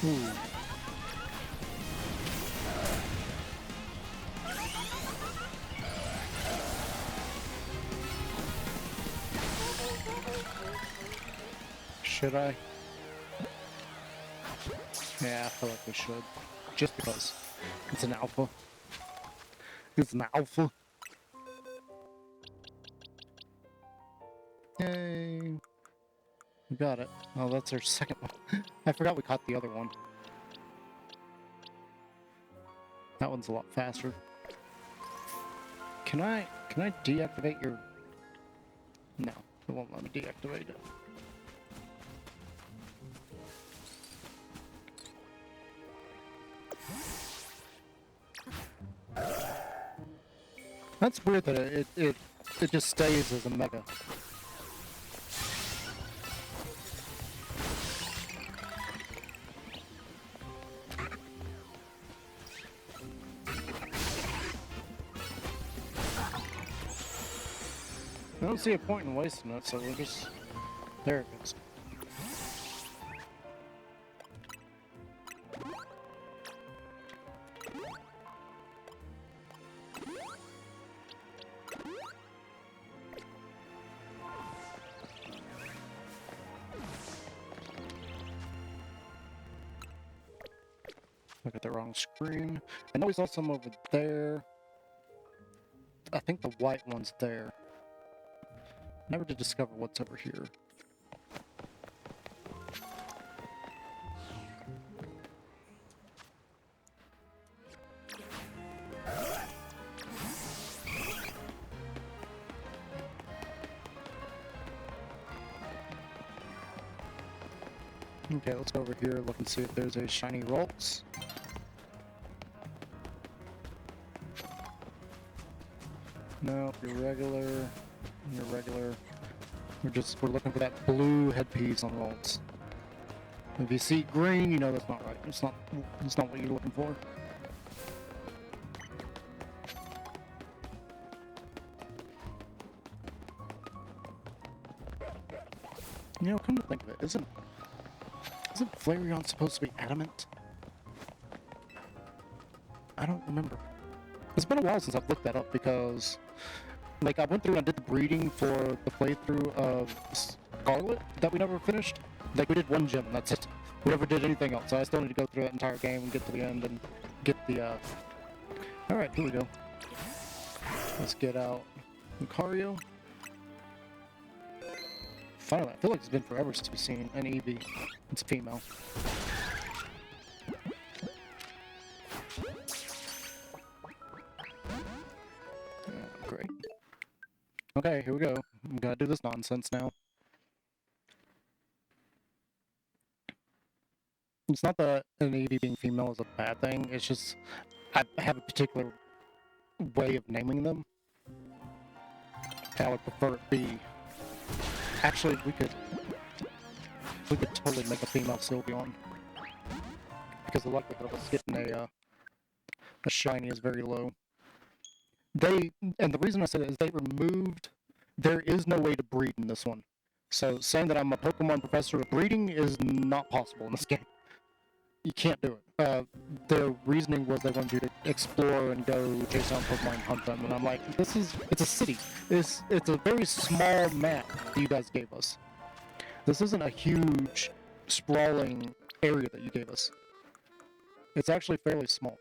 Ooh. Should I? Yeah, I feel like we should. Just because. It's an alpha. It's an alpha. Yay. We got it. Oh, that's our second one. I forgot we caught the other one. That one's a lot faster. Can I deactivate your... No, it won't let me deactivate it. That's weird that it just stays as a mega. I don't see a point in wasting it, so we'll just... There it goes. Look at the wrong screen. I know we saw some over there. I think the white one's there. Never did discover what's over here. Okay, let's go over here, look and see if there's a shiny Rolks. No, you're regular. You're regular. We're looking for that blue headpiece on Rolks. If you see green, you know that's not right. It's not what you're looking for. You know, come to think of it, isn't Flareon supposed to be adamant? I don't remember. It's been a while since I've looked that up because, like, I went through and did the breeding for the playthrough of Scarlet that we never finished. Like, we did one gym, that's it. We never did anything else, so I still need to go through that entire game and get to the end and get the, Alright, here we go. Let's get out Lucario. Finally, I feel like it's been forever since we've seen an Eevee. It's a female. Great. Okay, here we go. I'm gonna do this nonsense now. It's not that an Eevee being female is a bad thing, it's just I have a particular way of naming them. I would prefer it be... Actually, we could totally make a female Sylveon. Because the likelihood of us getting a shiny is very low. And the reason I say that is they removed... There is no way to breed in this one. So saying that I'm a Pokemon professor of breeding is not possible in this game. You can't do it. Their reasoning was they wanted you to explore and go chase down Pokemon and hunt them, and I'm like, it's a city. It's a very small map that you guys gave us. This isn't a huge, sprawling area that you gave us. It's actually fairly small.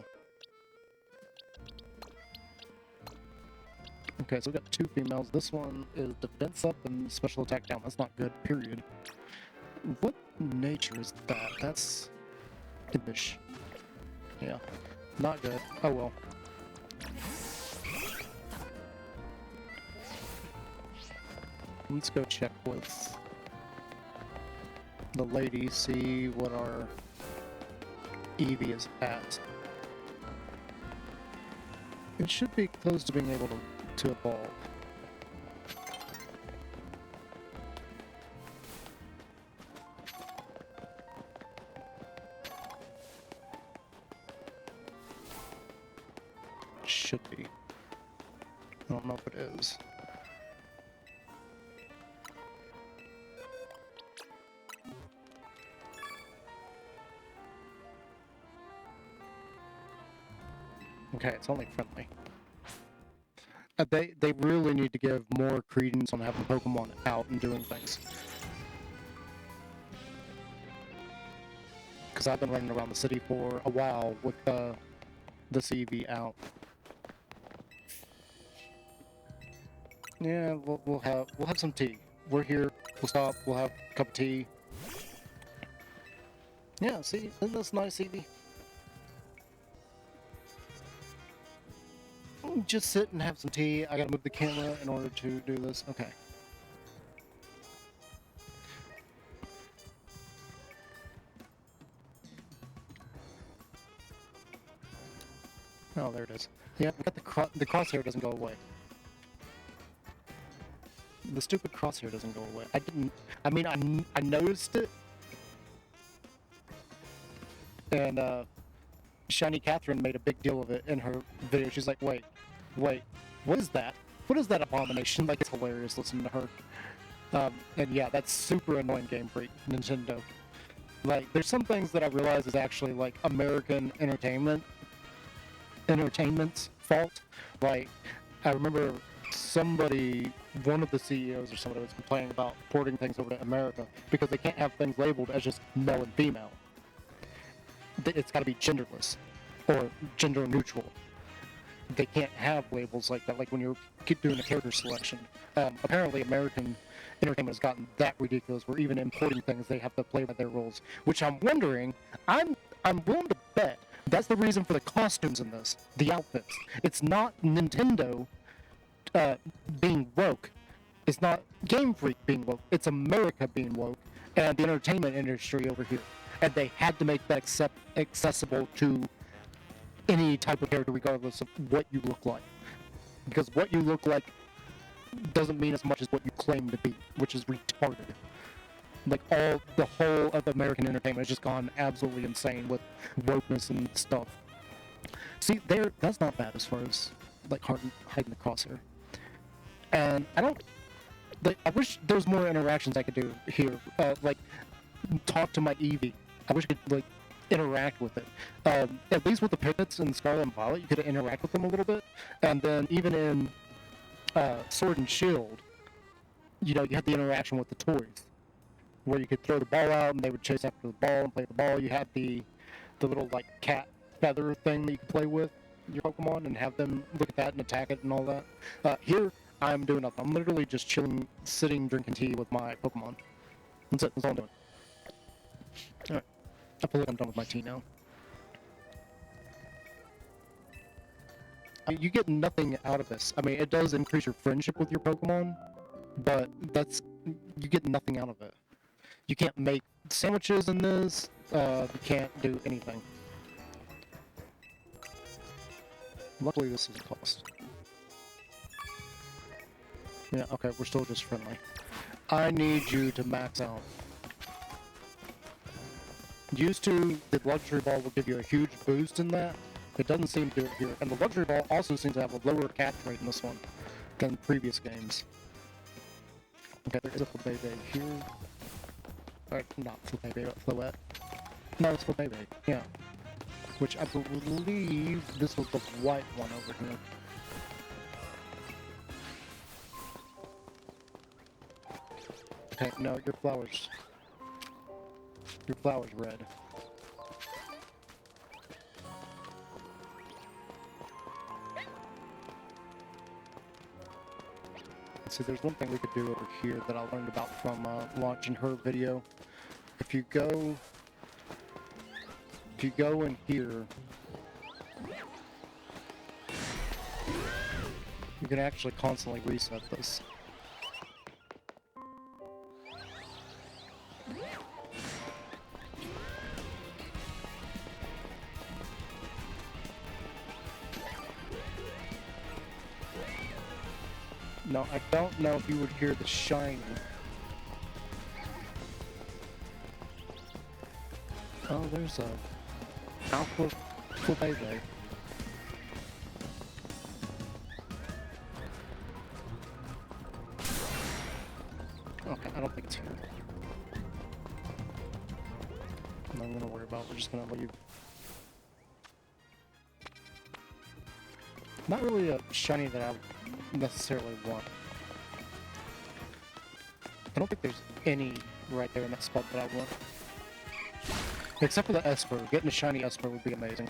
Okay, so we got two females. This one is defense up and special attack down. That's not good, period. What nature is that? That's... impish. Yeah, not good. Oh well. Let's go check with the lady, see what our Eevee is at. It should be close to being able to evolve. Should be. I don't know if it is. Okay, it's only friendly. They really need to give more credence on having Pokemon out and doing things. Because I've been running around the city for a while with this Eevee out. Yeah, we'll have some tea. we're here. We'll stop. We'll have a cup of tea. Yeah, see? Isn't this nice, Evie? Just sit and have some tea. I gotta move the camera in order to do this. Okay. Oh, there it is. Yeah, we got the crosshair doesn't go away. The stupid crosshair doesn't go away. I mean, I noticed it. And, Shiny Catherine made a big deal of it in her video. She's like, wait, what is that? What is that abomination? Like, it's hilarious listening to her. And yeah, that's super annoying, Game Freak, Nintendo. Like, there's some things that I realize is actually, like, American entertainment's fault. Like, I remember one of the CEOs or somebody was complaining about porting things over to America because they can't have things labeled as just male and female. It's got to be genderless or gender neutral. They can't have labels like that, like when you're doing a character selection. Apparently, American entertainment has gotten that ridiculous where even importing things, they have to play by their rules. Which I'm wondering, I'm willing to bet that's the reason for the costumes in this, the outfits. It's not Nintendo being woke. It's not Game Freak being woke. It's America being woke and the entertainment industry over here. And they had to make that accessible to any type of character regardless of what you look like. Because what you look like doesn't mean as much as what you claim to be, which is retarded. Like, the whole of American entertainment has just gone absolutely insane with wokeness and stuff. See, that's not bad as far as, like, hiding the crosshair. And I wish there was more interactions I could do here. Like, talk to my Eevee. I wish I could, like, interact with it. At least with the Pivots in Scarlet and Violet, you could interact with them a little bit. And then even in Sword and Shield, you had the interaction with the toys, where you could throw the ball out and they would chase after the ball and play the ball. You had the little, like, cat feather thing that you could play with your Pokemon and have them look at that and attack it and all that. Here, I'm doing nothing. I'm literally just chilling, sitting, drinking tea with my Pokemon. That's it. That's all I'm doing. Alright. I feel like I'm done with my tea now. I mean, you get nothing out of this. I mean, it does increase your friendship with your Pokemon, but you get nothing out of it. You can't make sandwiches in this. You can't do anything. Luckily, this doesn't cost. Yeah, okay, we're still just friendly. I need you to max out. Used to, the Luxury Ball will give you a huge boost in that. It doesn't seem to do it here. And the Luxury Ball also seems to have a lower catch rate in this one than previous games. Okay, there is a Flabébé here. Alright, not Flabébé, but Floette. No, it's Flabébé, yeah. Which I believe this was the white one over here. Okay, no, your flower's red. See, there's one thing we could do over here that I learned about from launching her video. If you go in here, you can actually constantly reset this. No, I don't know if you would hear the shining. Oh, there's a Alpha Flabébé. Okay, I don't think it's here. I'm not gonna worry about it. We're just gonna leave. Not really a shiny that I necessarily want. I don't think there's any right there in that spot that I want. Except for the Esper. Getting a shiny Esper would be amazing.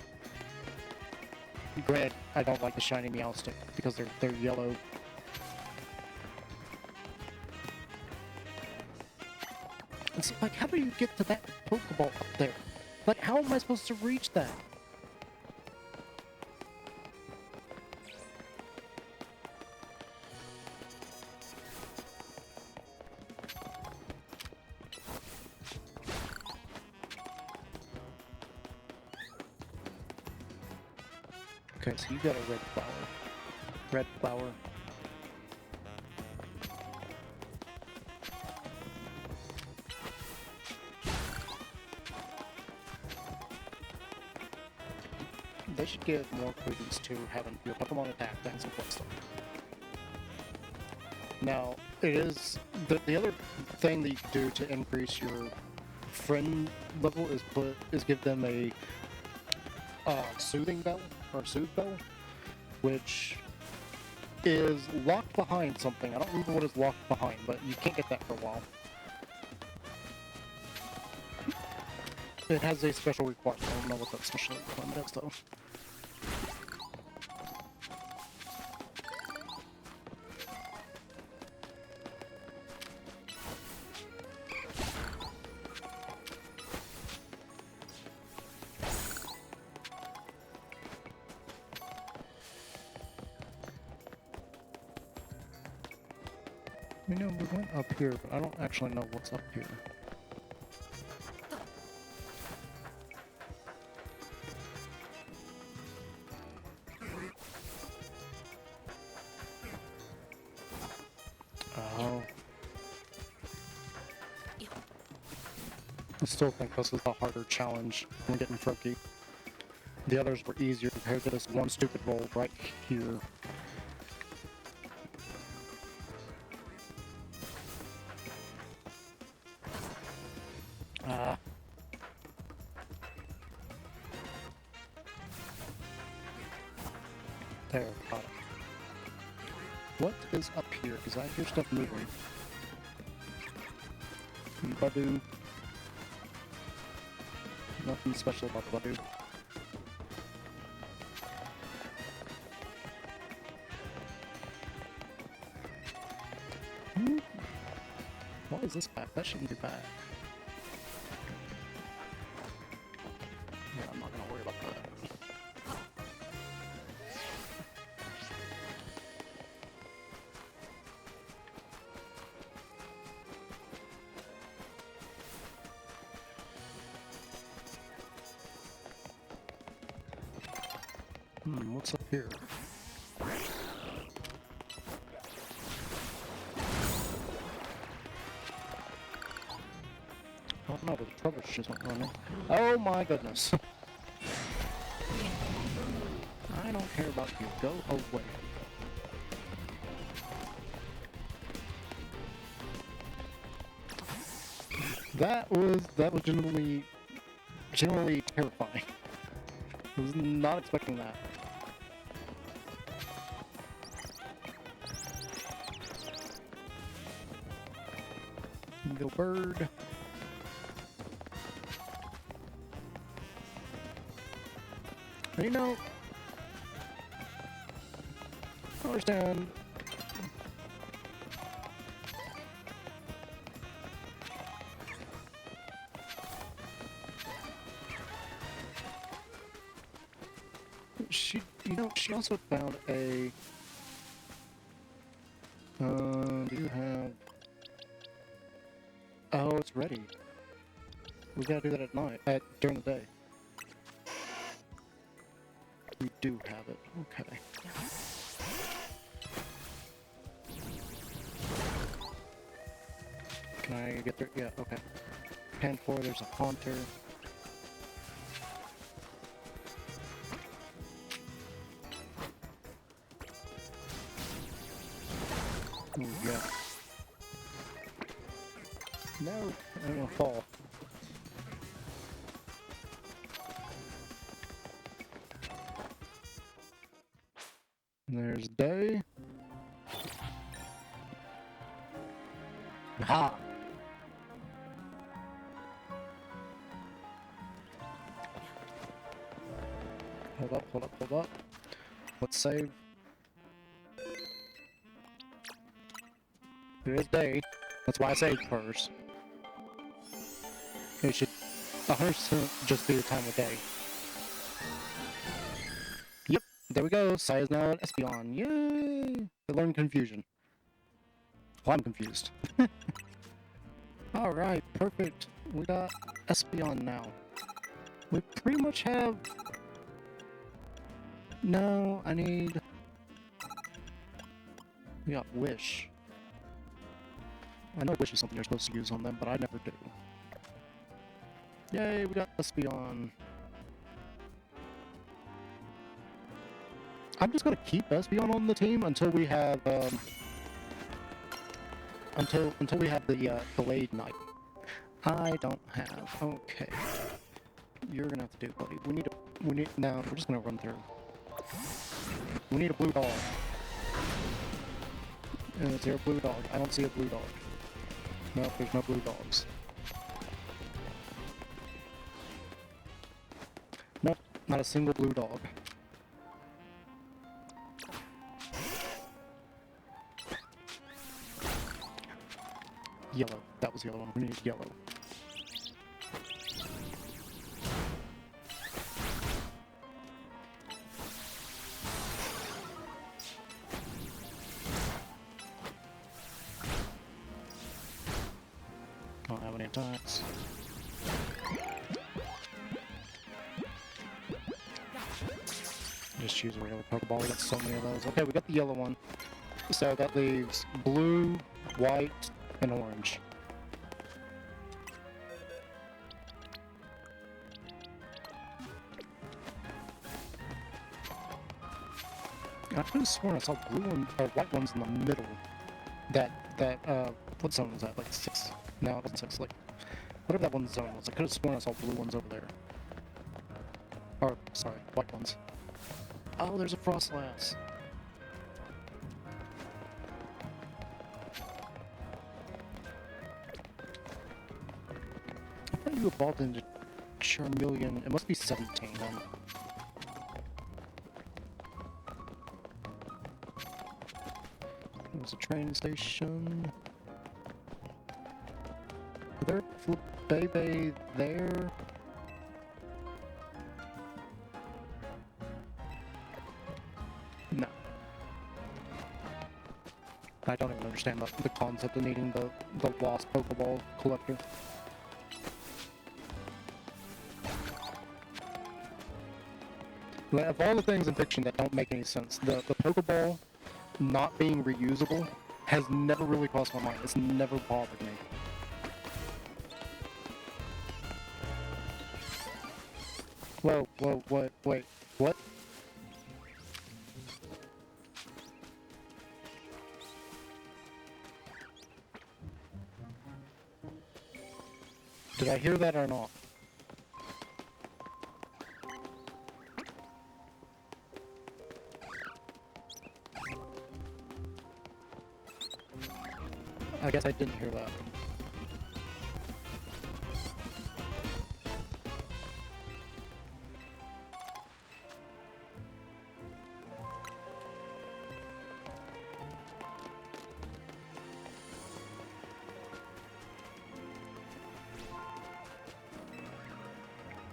Granted, I don't like the shiny Meowstic because they're yellow. It's like, how do you get to that Pokeball up there? Like, how am I supposed to reach that? Okay, so you got a red flower. Red flower. They should give more credence to having your Pokemon attack things and play stuff. Now, it is the other thing that you can do to increase your friend level is give them a soothing bell or soothe bell, which is locked behind something. I don't remember what it's locked behind, but you can't get that for a while. It has a special requirement. I don't know what that special requirement is though. You know, we went up here, but I don't actually know what's up here. Oh. I still think this is a harder challenge than getting Froakie. The others were easier compared to this one stupid roll right here. There, got it. What is up here? Because I hear stuff moving. Badoo. Nothing special about Badoo. Why is this back? That shouldn't be back. Yeah, I'm not gonna worry about that. What's up here? Oh no, the troubles just went running. Oh my goodness. I don't care about you. Go away. That was genuinely terrifying. I was not expecting that. Go bird. You know, I understand. She also found a. Do you have? Oh, it's ready. We gotta do that at night, during the day. We do have it. Okay. Can I get there? Yeah. Okay. Pen 4. There's a haunter. Ooh, yeah. No, I'm gonna fall. There's day. Aha! Hold up, hold up, hold up. Let's save. It is day. That's why I saved first. It should 100% just be the time of day. Yep, there we go. Sai is now an Espeon. Yay! I learned confusion. Well, I'm confused. Alright, perfect. We got Espeon now. We pretty much have... No, I need... We got Wish. I know Wish is something you're supposed to use on them, but I never do. Yay, we got Espeon. I'm just gonna keep Espeon on the team until we have, until we have the, delayed night. I don't have. Okay. You're gonna have to do, buddy. No, we're just gonna run through. We need a blue dog. Is there a blue dog? I don't see a blue dog. No, there's no blue dogs. Nope, not a single blue dog. Yellow. That was the other one. We need yellow. Don't have any attacks. Just use a regular Pokeball. We got so many of those. Okay, we got the yellow one. So that leaves blue, white, and orange. I could have sworn I saw blue or white ones in the middle. What zone was that? Like 6? No, it wasn't 6. Like, whatever that one zone was. I could have sworn I saw blue ones over there. Or, sorry, white ones. Oh, there's a Frostlass. I thought you evolved into Charmeleon. It must be 17 then. There's a train station. Is there a Flabébé there? No. I don't even understand the concept of needing the lost Pokeball collector. Of all the things in fiction that don't make any sense, the Pokeball not being reusable has never really crossed my mind. It's never bothered me. Whoa, wait, what? Did I hear that or not? I guess I didn't hear that.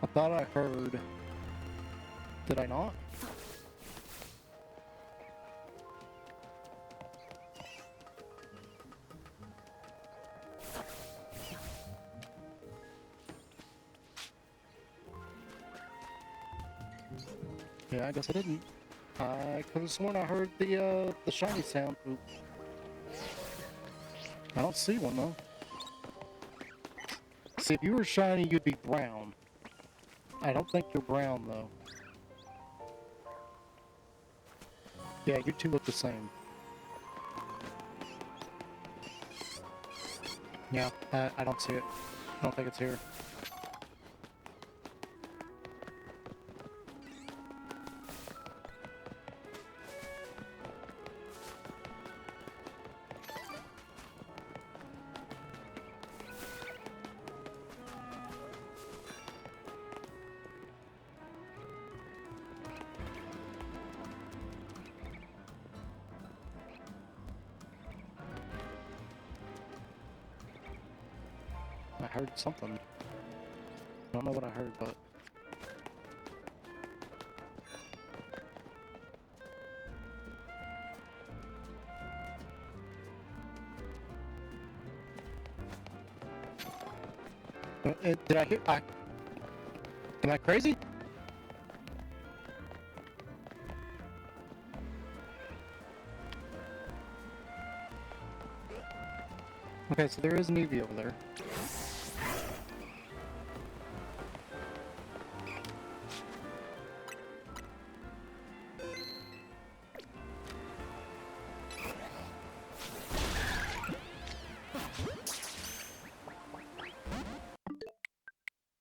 I thought I heard... Did I not? Yeah, I guess I didn't. I could have sworn I heard the shiny sound. Oop. I don't see one though. See, if you were shiny, you'd be brown. I don't think you're brown though. Yeah, you two look the same. Yeah, I don't see it. I don't think it's here. I heard something. I don't know what I heard, but... Did I hear... Am I crazy? Okay, so there is an EV over there.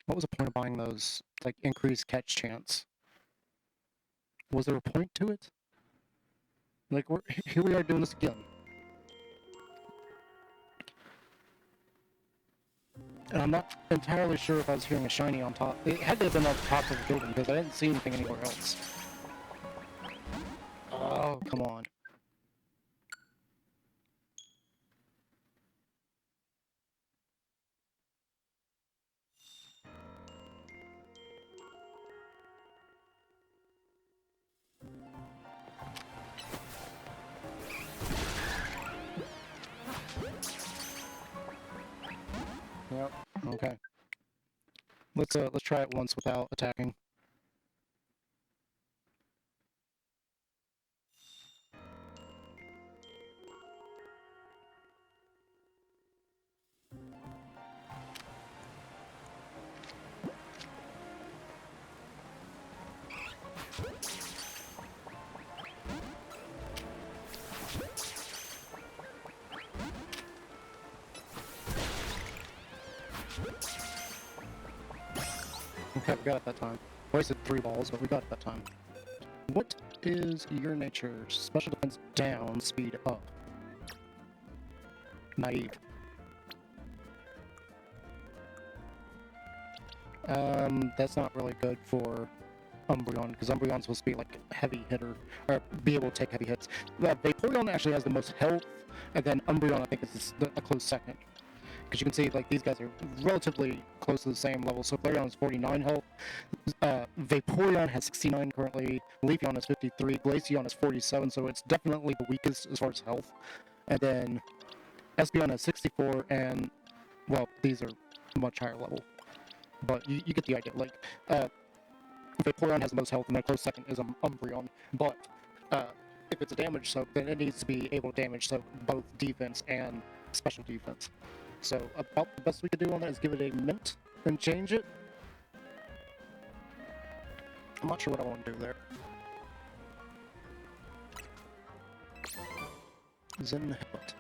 What was the point of buying those, like, increased catch chance? Was there a point to it? Like, here we are doing this again. And I'm not entirely sure if I was hearing a shiny on top. It had to have been on top of the building because I didn't see anything anywhere else. Oh, come on. Yep. Okay. Let's try it once without attacking. Okay, we got it that time. Wasted 3 balls, but we got it that time. What is your nature? Special defense down, speed up. Naive. That's not really good for Umbreon, because Umbreon's supposed to be like a heavy hitter, or be able to take heavy hits. Vaporeon actually has the most health, and then Umbreon I think is a close second. Because you can see, like, these guys are relatively close to the same level. So Flareon has 49 health, Vaporeon has 69 currently, Leafeon has 53, Glaceon has 47, so it's definitely the weakest as far as health. And then Espeon has 64, and, well, these are much higher level. But you get the idea. Like, Vaporeon has the most health, and my close second is Umbreon. But if it's a damage soak, then it needs to be able to damage soak both defense and special defense. So about the best we could do on that is give it a minute and change it. I'm not sure what I want to do there. Zen Headbutt.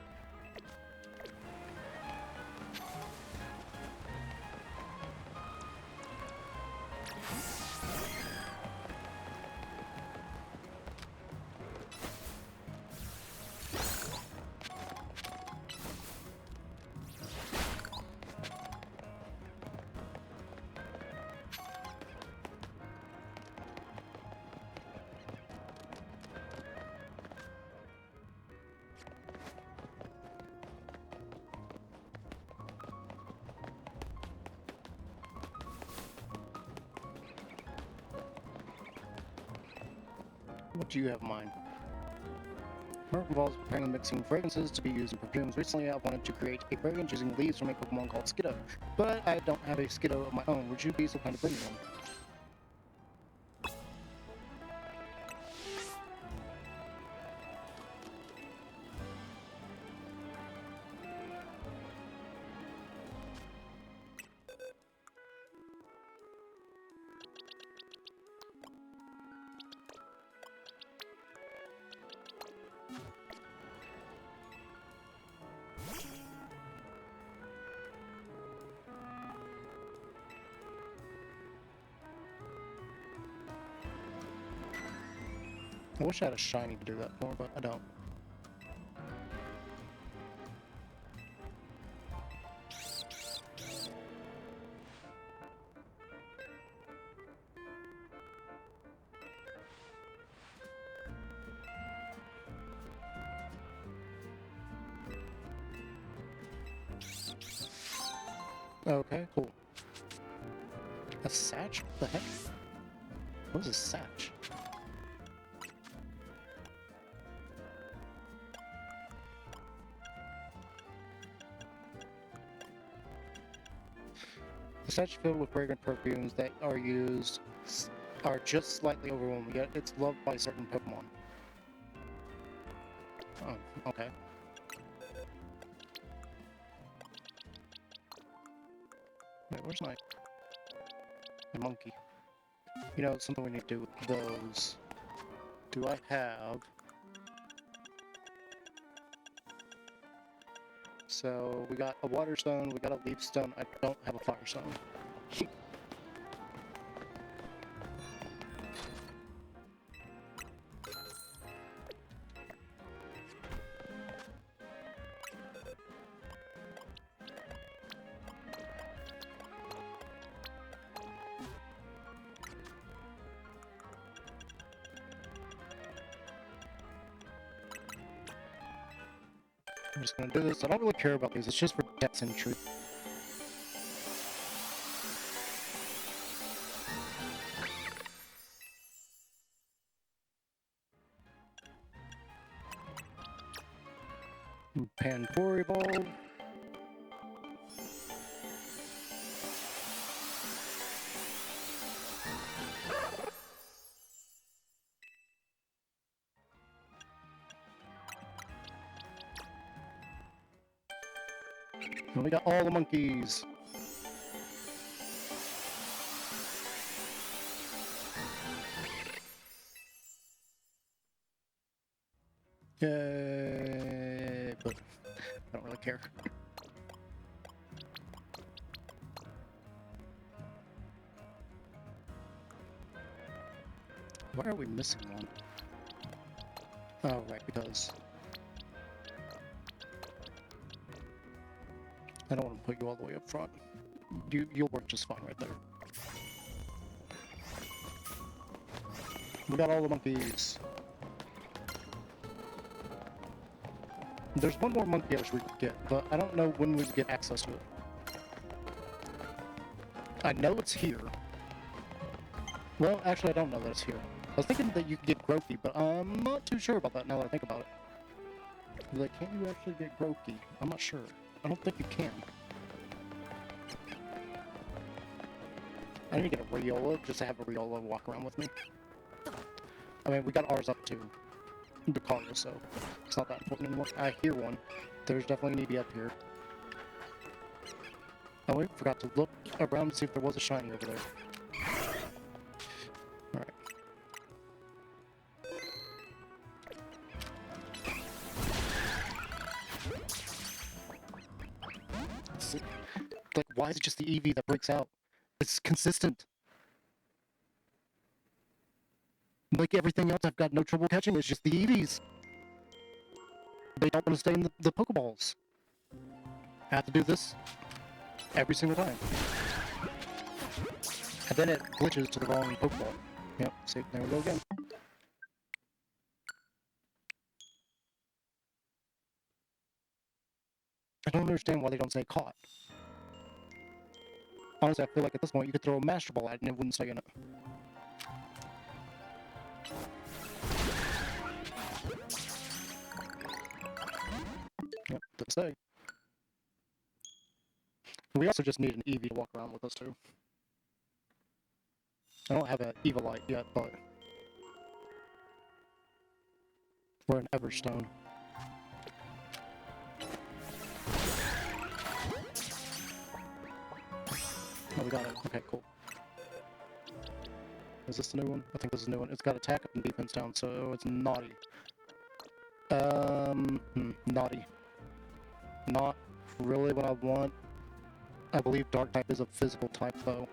What do you have in mind? Work involves preparing and mixing fragrances to be used in perfumes. Recently, I wanted to create a fragrance using leaves from a Pokemon called Skiddo, but I don't have a Skiddo of my own. Would you be so kind to bring me one? I wish I had a shiny to do that for, but I don't. Okay, cool. Satch? What the heck? What is a satch? The satch filled with fragrant perfumes that are just slightly overwhelming, yet it's loved by certain Pokemon. Oh, okay. Wait, where's my monkey? You know, something we need to do with those. Do I have... So, we got a water stone, we got a leaf stone, I don't have a fire stone. I'm just gonna do this. I don't really care about these, it's just for dex and truth. Panpori Ball. And we got all the monkeys. Yay, but I don't really care. Why are we missing one? Oh, right, because I don't want to put you all the way up front. You'll work just fine right there. We got all the monkeys. There's one more monkey I wish we could get, but I don't know when we get access to it. I know it's here. Well, actually, I don't know that it's here. I was thinking that you could get Grokey, but I'm not too sure about that now that I think about it. Like, can you actually get Grokey? I'm not sure. I don't think you can. I need to get a Riola, just to have a Riola walk around with me. I mean, we got ours up to the car, so it's not that important anymore. I hear one. There's definitely an EV up here. Oh, we forgot to look around to see if there was a shiny over there. Alright. Like, why is it just the EV that breaks out? It's consistent. Like everything else, I've got no trouble catching. It's just the EVs. They don't want to stay in the Pokeballs. I have to do this every single time. And then it glitches to the wrong Pokeball. Yep, see, there we go again. I don't understand why they don't say caught. Honestly, I feel like at this point you could throw a Master Ball at it and it wouldn't stay in it. Yep, didn't stay. We also just need an Eevee to walk around with us too. I don't have an Evilite yet, but... We're an Everstone. Oh, we got it. Okay, cool. Is this the new one? I think this is the new one. It's got attack up and defense down, so it's naughty. Naughty. Not really what I want. I believe Dark type is a physical type, though,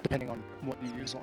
depending on what you use on it.